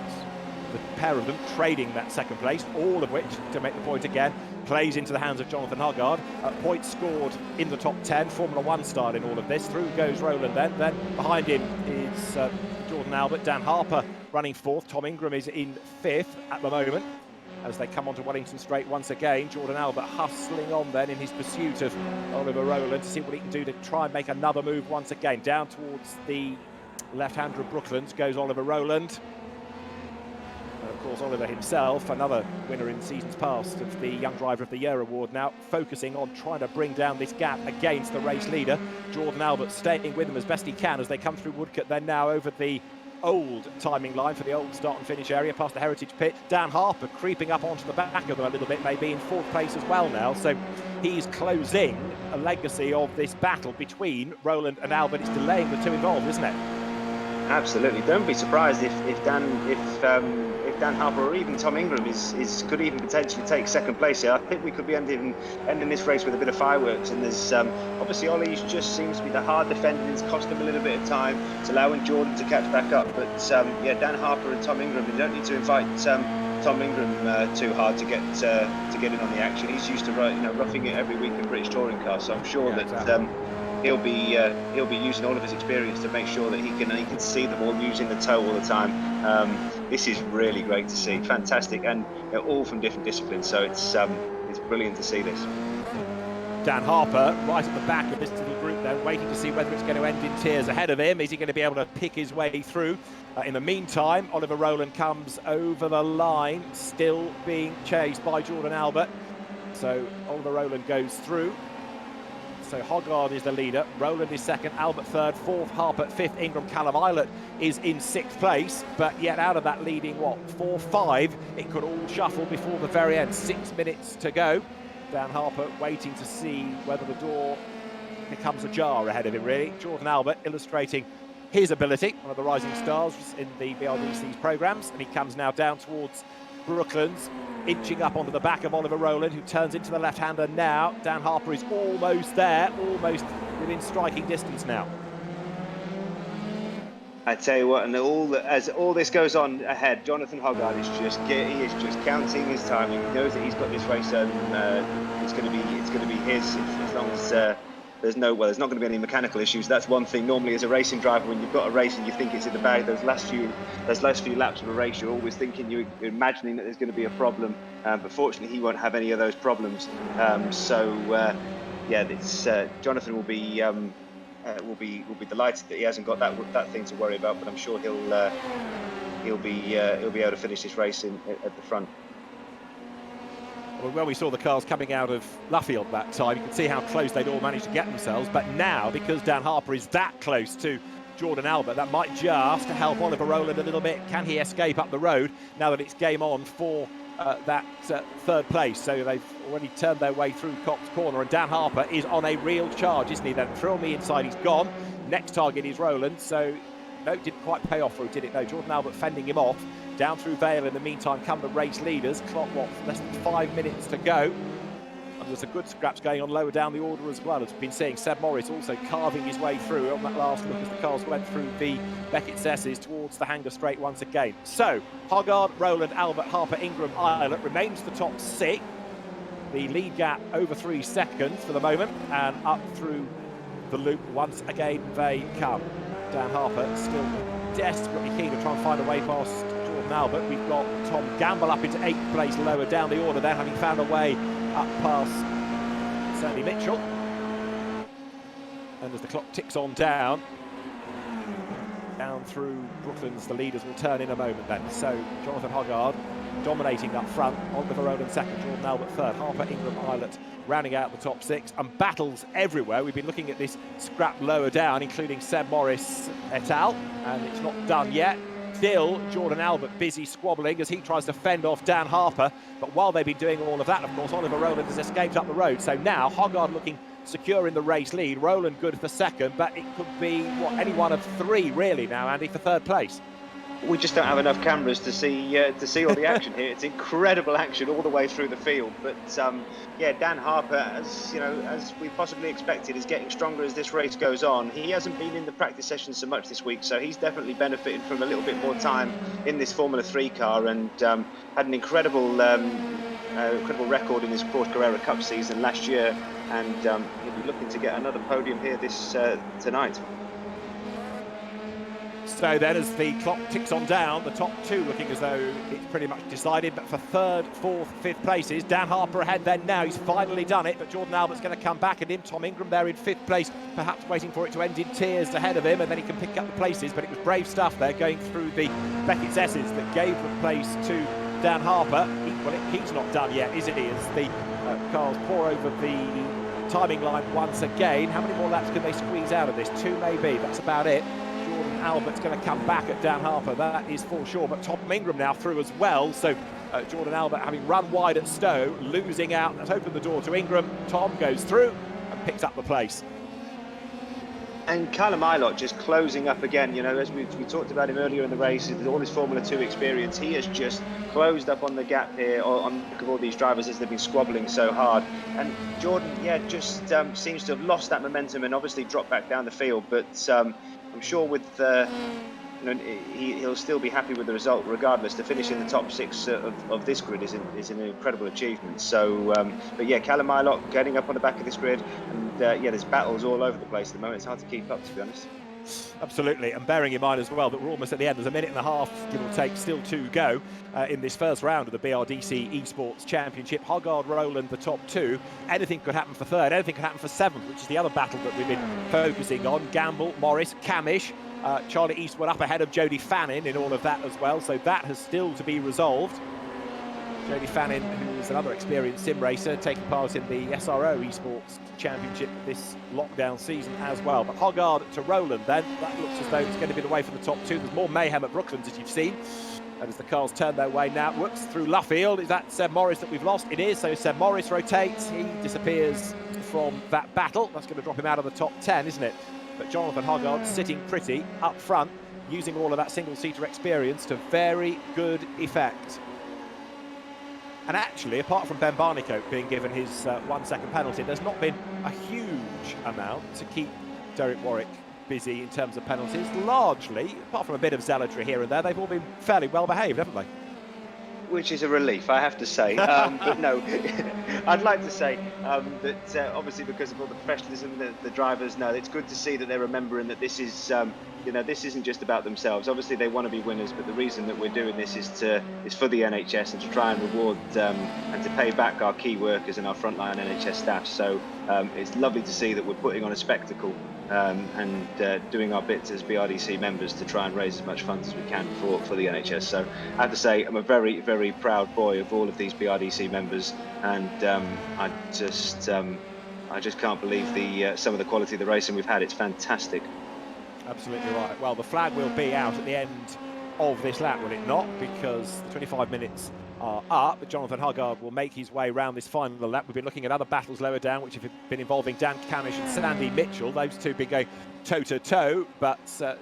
the pair of them trading that second place, all of which, to make the point again, plays into the hands of Jonathan Hoggard. Points scored in the top 10, Formula 1 style in all of this. Through goes Rowland then behind him is Jordan Albert. Dan Harper running fourth. Tom Ingram is in fifth at the moment. As they come onto Wellington Straight once again, Jordan Albert hustling on then in his pursuit of Oliver Rowland to see what he can do to try and make another move once again. Down towards the left-hander of Brooklands goes Oliver Rowland. And of course, Oliver himself, another winner in seasons past of the Young Driver of the Year award, now focusing on trying to bring down this gap against the race leader. Jordan Albert staying with him as best he can as they come through Woodcote. Then now over the old timing line for the old start and finish area past the Heritage Pit. Dan Harper creeping up onto the back of them a little bit, maybe in fourth place as well now. So he's closing a legacy of this battle between Rowland and Albert. It's delaying the two involved, isn't it? Absolutely. Don't be surprised if Dan Harper or even Tom Ingram could even potentially take second place here. I think we could be ending this race with a bit of fireworks. And there's obviously Ollie just seems to be the hard defender. It's cost him a little bit of time. It's allowing Jordan to catch back up. But yeah, Dan Harper and Tom Ingram. You don't need to invite Tom Ingram too hard to get in on the action. He's used to roughing it every week in British touring cars. So I'm sure that. He'll be using all of his experience to make sure that he can see them all using the toe all the time. This is really great to see, fantastic, and all from different disciplines. So it's brilliant to see this. Dan Harper right at the back of this little group then, waiting to see whether it's going to end in tears ahead of him. Is he going to be able to pick his way through? In the meantime, Oliver Rowland comes over the line, still being chased by Jordan Albert. So Oliver Rowland goes through. So Hoggard is the leader, Rowland is second, Albert third, fourth, Harper fifth, Ingram Callum Islet is in sixth place, but yet out of that leading, 4-5, it could all shuffle before the very end. 6 minutes to go. Dan Harper waiting to see whether the door becomes ajar ahead of him, really. Jordan Albert illustrating his ability, one of the rising stars in the BRDC's programmes, and he comes now down towards Brooklands, inching up onto the back of Oliver Rowland, who turns into the left-hander now. Dan Harper is almost there, almost within striking distance now. I tell you what, and as all this goes on ahead, Jonathan Hoggard is just counting his time. He knows that he's got this race, and it's going to be his as long as there's not going to be any mechanical issues. That's one thing. Normally, as a racing driver, when you've got a race and you think it's in the bag, those last few laps of a race, you're always thinking, you're imagining that there's going to be a problem. But fortunately, he won't have any of those problems. Yeah, Jonathan will be delighted that he hasn't got that thing to worry about. But I'm sure he'll be able to finish this race at the front. Well, when we saw the cars coming out of Luffield that time, you could see how close they'd all managed to get themselves. But now, because Dan Harper is that close to Jordan Albert, that might just help Oliver Rowland a little bit. Can he escape up the road now that it's game on for that third place? So they've already turned their way through Cox Corner, and Dan Harper is on a real charge, isn't he? Then throw me inside, he's gone. Next target is Rowland, so no, it didn't quite pay off for him, did it? No, Jordan Albert fending him off. Down through Vale in the meantime come the race leaders. Clock, less than 5 minutes to go. And there's some good scraps going on lower down the order as well, as we've been seeing. Seb Morris also carving his way through on that last look as the cars went through the Beckett Sesses towards the Hanger Straight once again. So, Hoggard, Rowland, Albert, Harper, Ingram, Islet remains the top 6. The lead gap over 3 seconds for the moment, and up through the loop once again they come. Dan Harper still desperately keen to try and find a way past Jordan Albert. We've got Tom Gamble up into 8th place lower down the order there, having found a way up past Sandy Mitchell. And as the clock ticks on down through Brooklands, the leaders will turn in a moment then. So Jonathan Hoggard dominating up front, Oliver Rowland second, Jordan Albert third, Harper, Ingram, Islet rounding out the top 6, and battles everywhere. We've been looking at this scrap lower down, including Seb Morris et al., and it's not done yet. Still, Jordan Albert busy squabbling as he tries to fend off Dan Harper, but while they've been doing all of that, of course, Oliver Rowland has escaped up the road. So now Hoggard looking securing the race lead. Roland good for second, but it could be, what, any one of three really now, Andy, for third place. We just don't have enough cameras to see all the action here. It's incredible action all the way through the field. But yeah, Dan Harper, as we possibly expected, is getting stronger as this race goes on. He hasn't been in the practice sessions so much this week, so he's definitely benefited from a little bit more time in this Formula 3 car, and had an incredible record in his Porsche Carrera Cup season last year, and he'll be looking to get another podium here this tonight. So then, as the clock ticks on down, the top two looking as though it's pretty much decided. But for third, fourth, fifth places, Dan Harper ahead then now. He's finally done it, but Jordan Albert's going to come back at him. Tom Ingram there in fifth place, perhaps waiting for it to end in tears ahead of him, and then he can pick up the places. But it was brave stuff there, going through the Beckett's S's that gave the place to Dan Harper. Equally, he's not done yet, isn't he? As the cars pour over the timing line once again. How many more laps can they squeeze out of this? Two maybe, that's about it. Jordan Albert's going to come back at Dan Harper, that is for sure. But Tom Ingram now through as well. So Jordan Albert having run wide at Stowe, losing out. That's opened the door to Ingram. Tom goes through and picks up the place. And Callum Ilott just closing up again. You know, as we talked about him earlier in the race, with all his Formula 2 experience, he has just closed up on the gap here on all these drivers as they've been squabbling so hard. And Jordan, yeah, just seems to have lost that momentum and obviously dropped back down the field. But I'm sure with he'll still be happy with the result regardless. To finish in the top six of this grid is an incredible achievement. So, but yeah, Callum Ilott getting up on the back of this grid, and yeah, there's battles all over the place at the moment. It's hard to keep up, to be honest. Absolutely, and bearing in mind as well that we're almost at the end. There's a minute and a half, give or take, still to go in this first round of the BRDC Esports Championship. Hoggard, Roland, the top two. Anything could happen for third, anything could happen for seventh, which is the other battle that we've been focusing on. Gamble, Morris, Camish, Charlie Eastwood up ahead of Jody Fannin in all of that as well, so that has still to be resolved. Jody Fannin, who is another experienced sim racer, taking part in the SRO Esports Championship this lockdown season as well. But Hoggard to Roland then, that looks as though it's going to be the way for the top two. There's more mayhem at Brooklands, as you've seen. And as the cars turn their way now, whoops, through Luffield. Is that Seb Morris that we've lost? It is, so Seb Morris rotates. He disappears from that battle. That's going to drop him out of the top 10, isn't it? But Jonathan Hoggard sitting pretty up front, using all of that single-seater experience to very good effect. And actually, apart from Ben Barnicoat being given his 1 second penalty, there's not been a huge amount to keep Derek Warwick busy in terms of penalties. Largely, apart from a bit of zealotry here and there, they've all been fairly well behaved, haven't they? Which is a relief, I have to say. But no, I'd like to say that obviously because of all the professionalism, the drivers know, it's good to see that they're remembering that this is, this isn't just about themselves. Obviously they want to be winners, but the reason that we're doing this is for the NHS and to try and reward and to pay back our key workers and our frontline NHS staff. So it's lovely to see that we're putting on a spectacle and doing our bits as BRDC members to try and raise as much funds as we can for the NHS. So I have to say I'm a very, very proud boy of all of these BRDC members, and I just can't believe some of the quality of the racing we've had. It's fantastic. Absolutely right. Well, the flag will be out at the end of this lap, will it not? Because the 25 minutes are up. Jonathan Hoggard will make his way round this final lap. We've been looking at other battles lower down, which have been involving Dan Camish and Sandy Mitchell. Those two been going toe-to-toe, but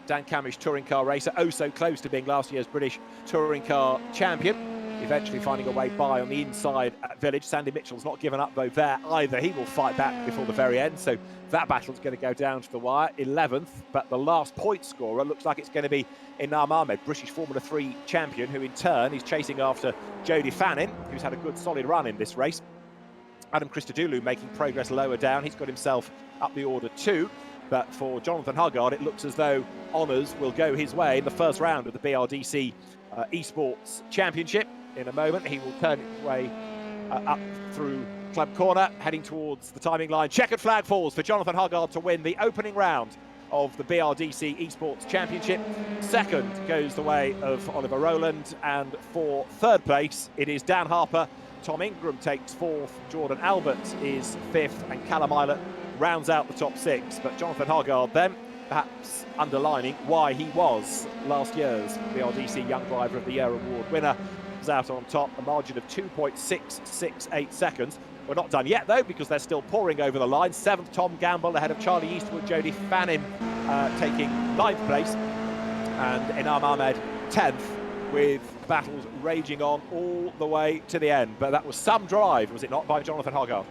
Dan Camish, touring car racer, oh so close to being last year's British touring car champion. Eventually finding a way by on the inside at Village. Sandy Mitchell's not given up though there either. He will fight back before the very end, so that battle's going to go down to the wire. 11th, but the last point scorer looks like it's going to be Inam Ahmed, British Formula 3 champion, who in turn is chasing after Jody Fannin, who's had a good solid run in this race. Adam Christodoulou making progress lower down. He's got himself up the order too. But for Jonathan Hoggard, it looks as though honours will go his way in the first round of the BRDC Esports Championship. In a moment, he will turn his way up through Club Corner, heading towards the timing line. Checkered flag falls for Jonathan Hoggard to win the opening round of the BRDC Esports Championship. Second goes the way of Oliver Rowland, and for third place, it is Dan Harper. Tom Ingram takes fourth, Jordan Albert is fifth, and Callum Ilott rounds out the top six. But Jonathan Hoggard then, perhaps underlining why he was last year's BRDC Young Driver of the Year award winner, out on top, a margin of 2.668 seconds. We're not done yet, though, because they're still pouring over the line. 7th, Tom Gamble, ahead of Charlie Eastwood. Jody Fannin taking 9th place. And Inam Ahmed 10th, with battles raging on all the way to the end. But that was some drive, was it not, by Jonathan Hoggard?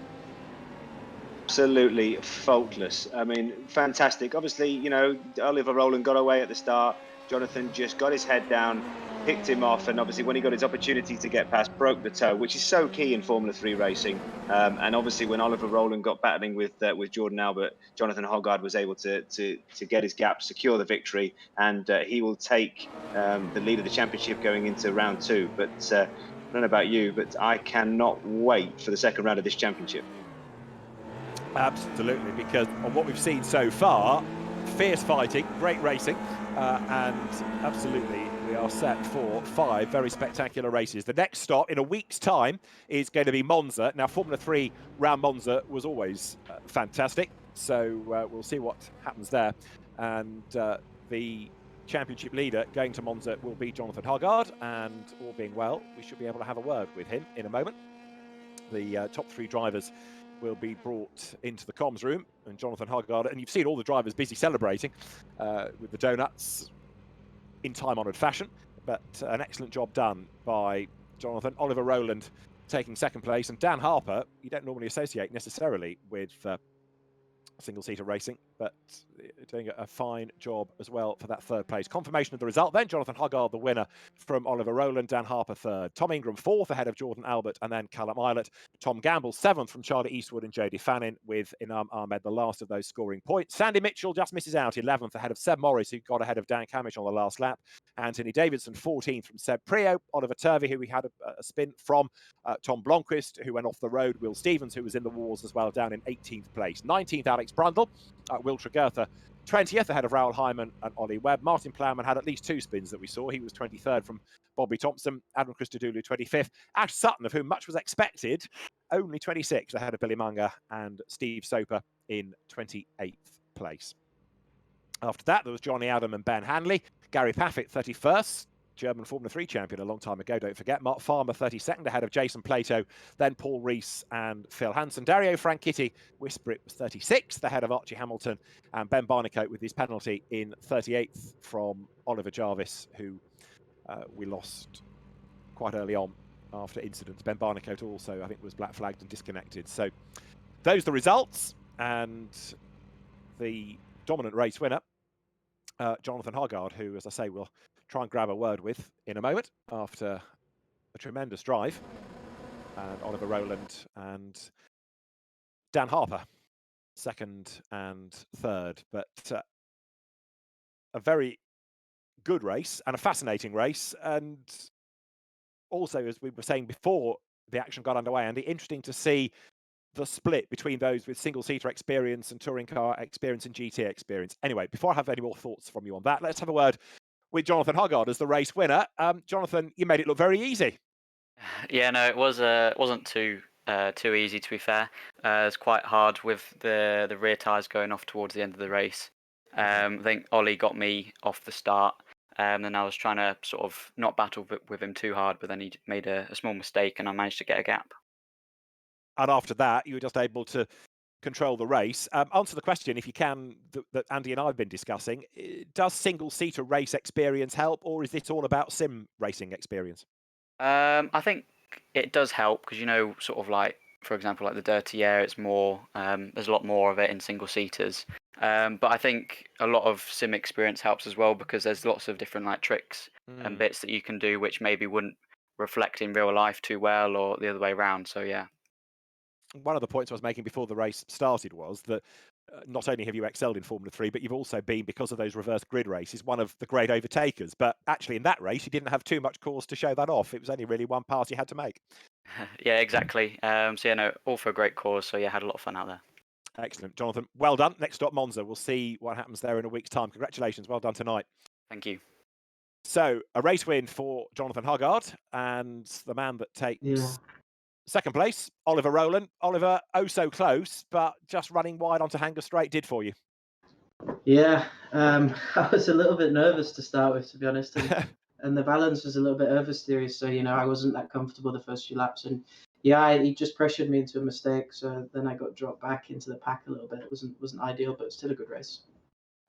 Absolutely faultless. I mean, fantastic. Obviously, you know, Oliver Rowland got away at the start. Jonathan just got his head down, picked him off, and obviously when he got his opportunity to get past, broke the toe, which is so key in Formula 3 racing. And obviously when Oliver Rowland got battling with Jordan Albert, Jonathan Hoggard was able to get his gap, secure the victory, and he will take the lead of the championship going into round 2. But I don't know about you, but I cannot wait for the second round of this championship. Absolutely, because on what we've seen so far, fierce fighting, great racing, and absolutely we are set for 5 very spectacular races. The next stop in a week's time is going to be Monza. Now, Formula 3 round Monza was always fantastic, so we'll see what happens there. And the championship leader going to Monza will be Jonathan Hoggard, and all being well, we should be able to have a word with him in a moment. The top 3 drivers will be brought into the comms room, and Jonathan Hoggard, and you've seen all the drivers busy celebrating with the donuts in time-honoured fashion, but an excellent job done by Jonathan. Oliver Rowland taking 2nd place, and Dan Harper, you don't normally associate necessarily with single-seater racing, but doing a fine job as well for that 3rd place. Confirmation of the result then, Jonathan Hoggard the winner from Oliver Rowland, Dan Harper 3rd. Tom Ingram 4th ahead of Jordan Albert and then Callum Eilert. Tom Gamble 7th from Charlie Eastwood and Jody Fannin, with Inam Ahmed the last of those scoring points. Sandy Mitchell just misses out 11th ahead of Seb Morris, who got ahead of Dan Camish on the last lap. Anthony Davidson 14th from Seb Prio. Oliver Turvey, who we had a spin from. Tom Blomqvist, who went off the road. Will Stevens, who was in the wars as well, down in 18th place. 19th, Alex Brundle. Will Tregertha 20th ahead of Raoul Hyman and Ollie Webb. Martin Plowman had at least 2 spins that we saw. He was 23rd from Bobby Thompson. Adam Christodoulou 25th. Ash Sutton, of whom much was expected, only 26th ahead of Billy Munger and Steve Soper in 28th place. After that, there was Johnny Adam and Ben Hanley. Gary Paffett 31st. German Formula 3 champion a long time ago, don't forget. Mark Farmer 32nd ahead of Jason Plato, then Paul Rees and Phil Hansen. Dario Franchitti, Whisper was 36th ahead of Archie Hamilton, and Ben Barnicoat with his penalty in 38th from Oliver Jarvis, who we lost quite early on after incidents. Ben Barnicoat also, I think, was black flagged and disconnected. So those are the results, and the dominant race winner, Jonathan Hoggard, who, as I say, will try and grab a word with in a moment after a tremendous drive. And Oliver Rowland and Dan Harper, 2nd and 3rd. But a very good race and a fascinating race. And also, as we were saying before the action got underway, Andy, interesting to see the split between those with single-seater experience and touring car experience and GT experience. Anyway, before I have any more thoughts from you on that, let's have a word with Jonathan Hoggard as the race winner. Jonathan, you made it look very easy. Yeah, no, it wasn't too easy, to be fair. It's quite hard with the rear tyres going off towards the end of the race. I think Ollie got me off the start, and I was trying to sort of not battle with him too hard, but then he made a small mistake and I managed to get a gap. And after that, you were just able to control the race. Answer the question, if you can, that Andy and I have been discussing. Does single-seater race experience help, or is this all about sim racing experience? I think it does help because, you know, sort of like, for example, like the dirty air, it's more, there's a lot more of it in single-seaters. But I think a lot of sim experience helps as well because there's lots of different like tricks and bits that you can do which maybe wouldn't reflect in real life too well, or the other way around. So yeah. One of the points I was making before the race started was that not only have you excelled in Formula 3, but you've also been, because of those reverse grid races, one of the great overtakers. But actually in that race, you didn't have too much cause to show that off. It was only really one pass you had to make. Yeah, exactly. So yeah, no, all for a great cause. So yeah, had a lot of fun out there. Excellent. Jonathan, well done. Next stop, Monza. We'll see what happens there in a week's time. Congratulations. Well done tonight. Thank you. So a race win for Jonathan Hoggard, and the man that takes second place, Oliver Rowland. Oliver, oh so close, but just running wide onto Hanger Straight did for you. Yeah, I was a little bit nervous to start with, to be honest, and the balance was a little bit oversteery, so, you know, I wasn't that comfortable the first few laps, and Yeah, he just pressured me into a mistake, so then I got dropped back into the pack a little bit. It wasn't ideal, but still a good race.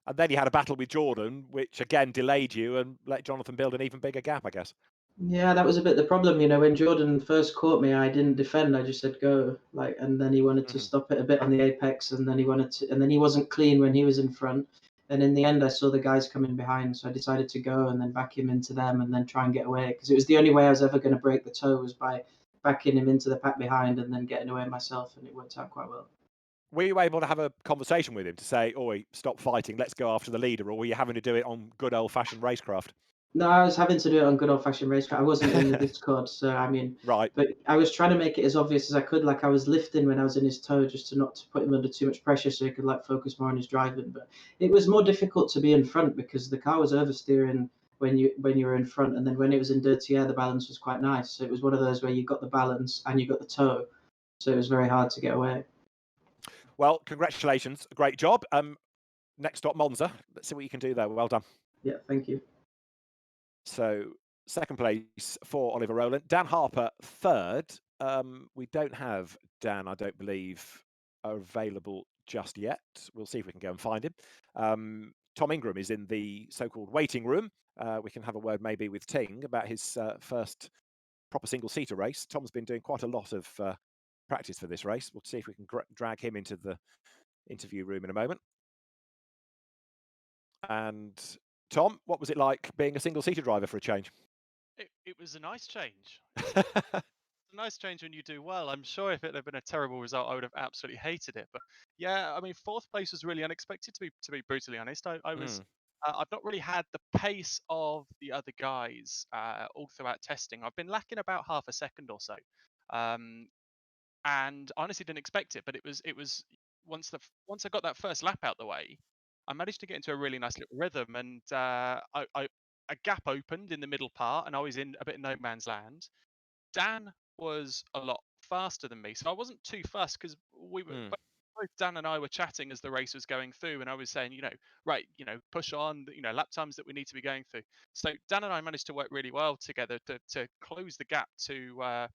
And then you had a battle with Jordan, which again delayed you and let Jonathan build an even bigger gap, I guess. Yeah, that was a bit the problem. When Jordan first caught me, I didn't defend. I just said go, and then he wanted to stop it a bit on the apex, and then he wasn't clean when he was in front. And in the end, I saw the guys coming behind, so I decided to go and then back him into them, and then try and get away, because it was the only way I was ever going to break the toe, was by backing him into the pack behind and then getting away myself, and it worked out quite well. Were you able to have a conversation with him to say, "Oi, stop fighting, let's go after the leader," or were you having to do it on good old-fashioned racecraft? No, I was having to do it on good old-fashioned racetrack. I wasn't in the Discord, so Right. but I was trying to make it as obvious as I could. Like, I was lifting when I was in his toe, just to not to put him under too much pressure, so he could focus more on his driving. But it was more difficult to be in front because the car was oversteering when you were in front, and then when it was in dirty air, the balance was quite nice. So it was one of those where you got the balance and you got the toe, so it was very hard to get away. Well, congratulations, great job. Next stop, Monza. Let's see what you can do there. Well done. Yeah, thank you. So second place for Oliver Rowland. Dan Harper third. We don't have Dan, I don't believe, available just yet. We'll see if we can go and find him. Tom Ingram is in the so-called waiting room. We can have a word maybe with Ting about his first proper single-seater race. Tom's been doing quite a lot of practice for this race. We'll see if we can drag him into the interview room in a moment. And Tom, what was it like being a single-seater driver for a change? It was a nice change. It's a nice change when you do well. I'm sure if it had been a terrible result, I would have absolutely hated it. But yeah, I mean, fourth place was really unexpected, to be brutally honest. I was I've not really had the pace of the other guys all throughout testing. I've been lacking about half a second or so, and I honestly didn't expect it. But it was once I got that first lap out the way, I managed to get into a really nice little rhythm, and a gap opened in the middle part, and I was in a bit of no man's land. Dan was a lot faster than me, so I wasn't too fussed because we were both Dan and I were chatting as the race was going through, and I was saying, right, push on, lap times that we need to be going through. So Dan and I managed to work really well together to close the gap to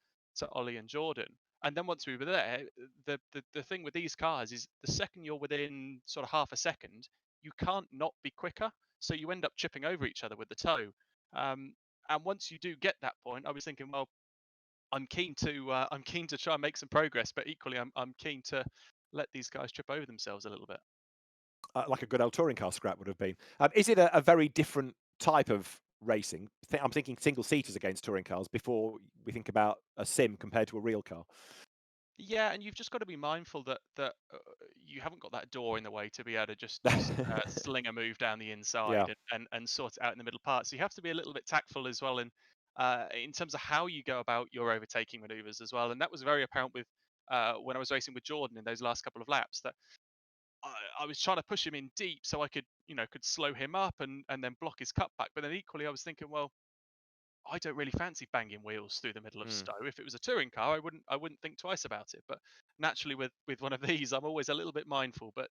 Ollie and Jordan. And then once we were there, the thing with these cars is the second you're within sort of half a second, you can't not be quicker. So you end up chipping over each other with the toe. And once you do get that point, I was thinking, well, I'm keen to try and make some progress, but equally, I'm keen to let these guys trip over themselves a little bit. Like a good old touring car scrap would have been. Is it a very different type of racing? I'm thinking single seaters against touring cars before we think about a sim compared to a real car. Yeah, and you've just got to be mindful that you haven't got that door in the way to be able to just sling a move down the inside and sort it out in the middle part. So you have to be a little bit tactful as well in terms of how you go about your overtaking maneuvers as well. And that was very apparent with when I was racing with Jordan in those last couple of laps. That I was trying to push him in deep so I could slow him up and then block his cutback. But then equally, I was thinking, well, I don't really fancy banging wheels through the middle of Stowe. If it was a touring car, I wouldn't think twice about it. But naturally, with one of these, I'm always a little bit mindful. But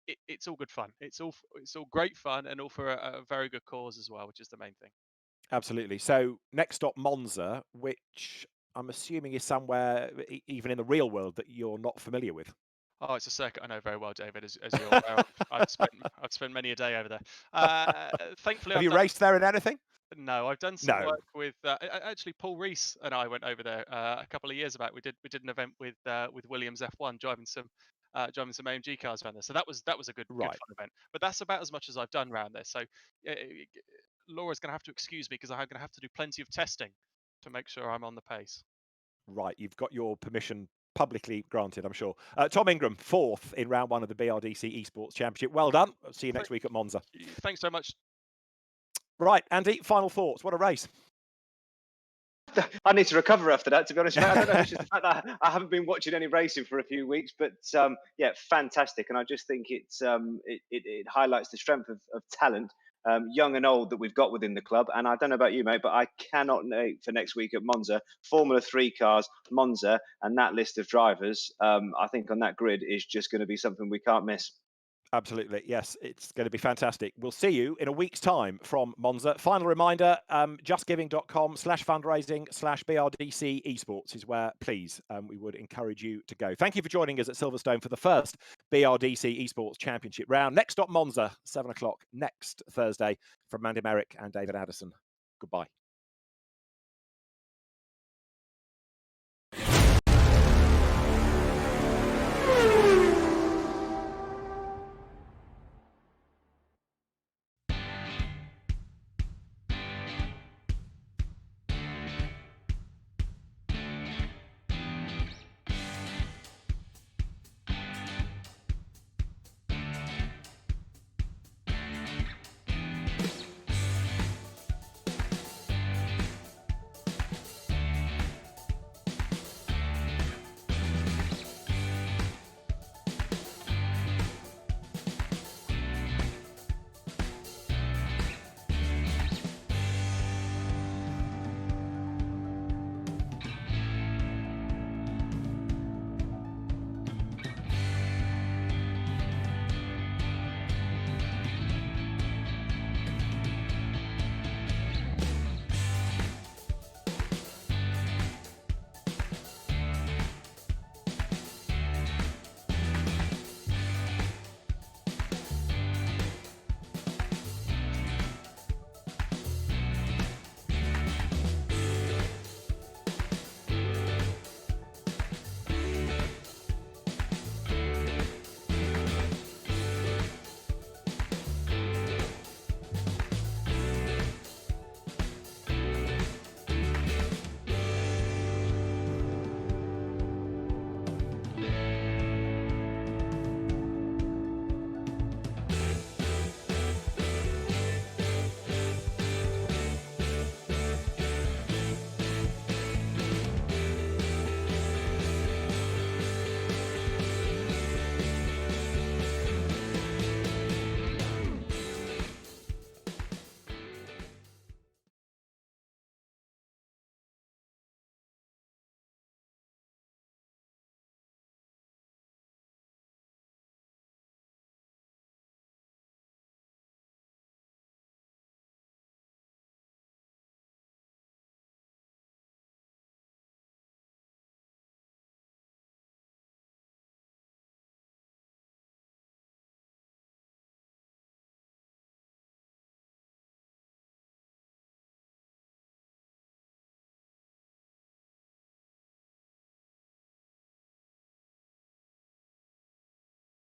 it's all good fun. It's all great fun, and all for a very good cause as well, which is the main thing. Absolutely. So next stop, Monza, which I'm assuming is somewhere even in the real world that you're not familiar with. Oh, it's a circuit I know very well, David, as you're aware of. I've spent many a day over there. Thankfully, Have you raced there in anything? No, I've done some work with actually Paul Rees and I went over there a couple of years back. We did an event with Williams F1 driving some AMG cars around there. So that was a good fun event. But that's about as much as I've done around there. So Laura's going to have to excuse me because I'm going to have to do plenty of testing to make sure I'm on the pace. Right, you've got your permission publicly granted, I'm sure. Tom Ingram, fourth in round one of the BRDC Esports Championship. Well done. I'll see you next week at Monza. Thanks so much. Right, Andy, final thoughts. What a race. I need to recover after that, to be honest. I don't know if it's just the fact that I haven't been watching any racing for a few weeks, but yeah, fantastic. And I just think it highlights the strength of talent, young and old, that we've got within the club. And I don't know about you, mate, but I cannot wait for next week at Monza. Formula 3 cars, Monza, and that list of drivers, I think on that grid is just going to be something we can't miss. Absolutely, yes, it's going to be fantastic. We'll see you in a week's time from Monza. Final reminder, justgiving.com/fundraising/BRDC esports is where, please, we would encourage you to go. Thank you for joining us at Silverstone for the first BRDC Esports Championship round. Next stop, Monza, 7 o'clock next Thursday from Mandy Merrick and David Addison. Goodbye.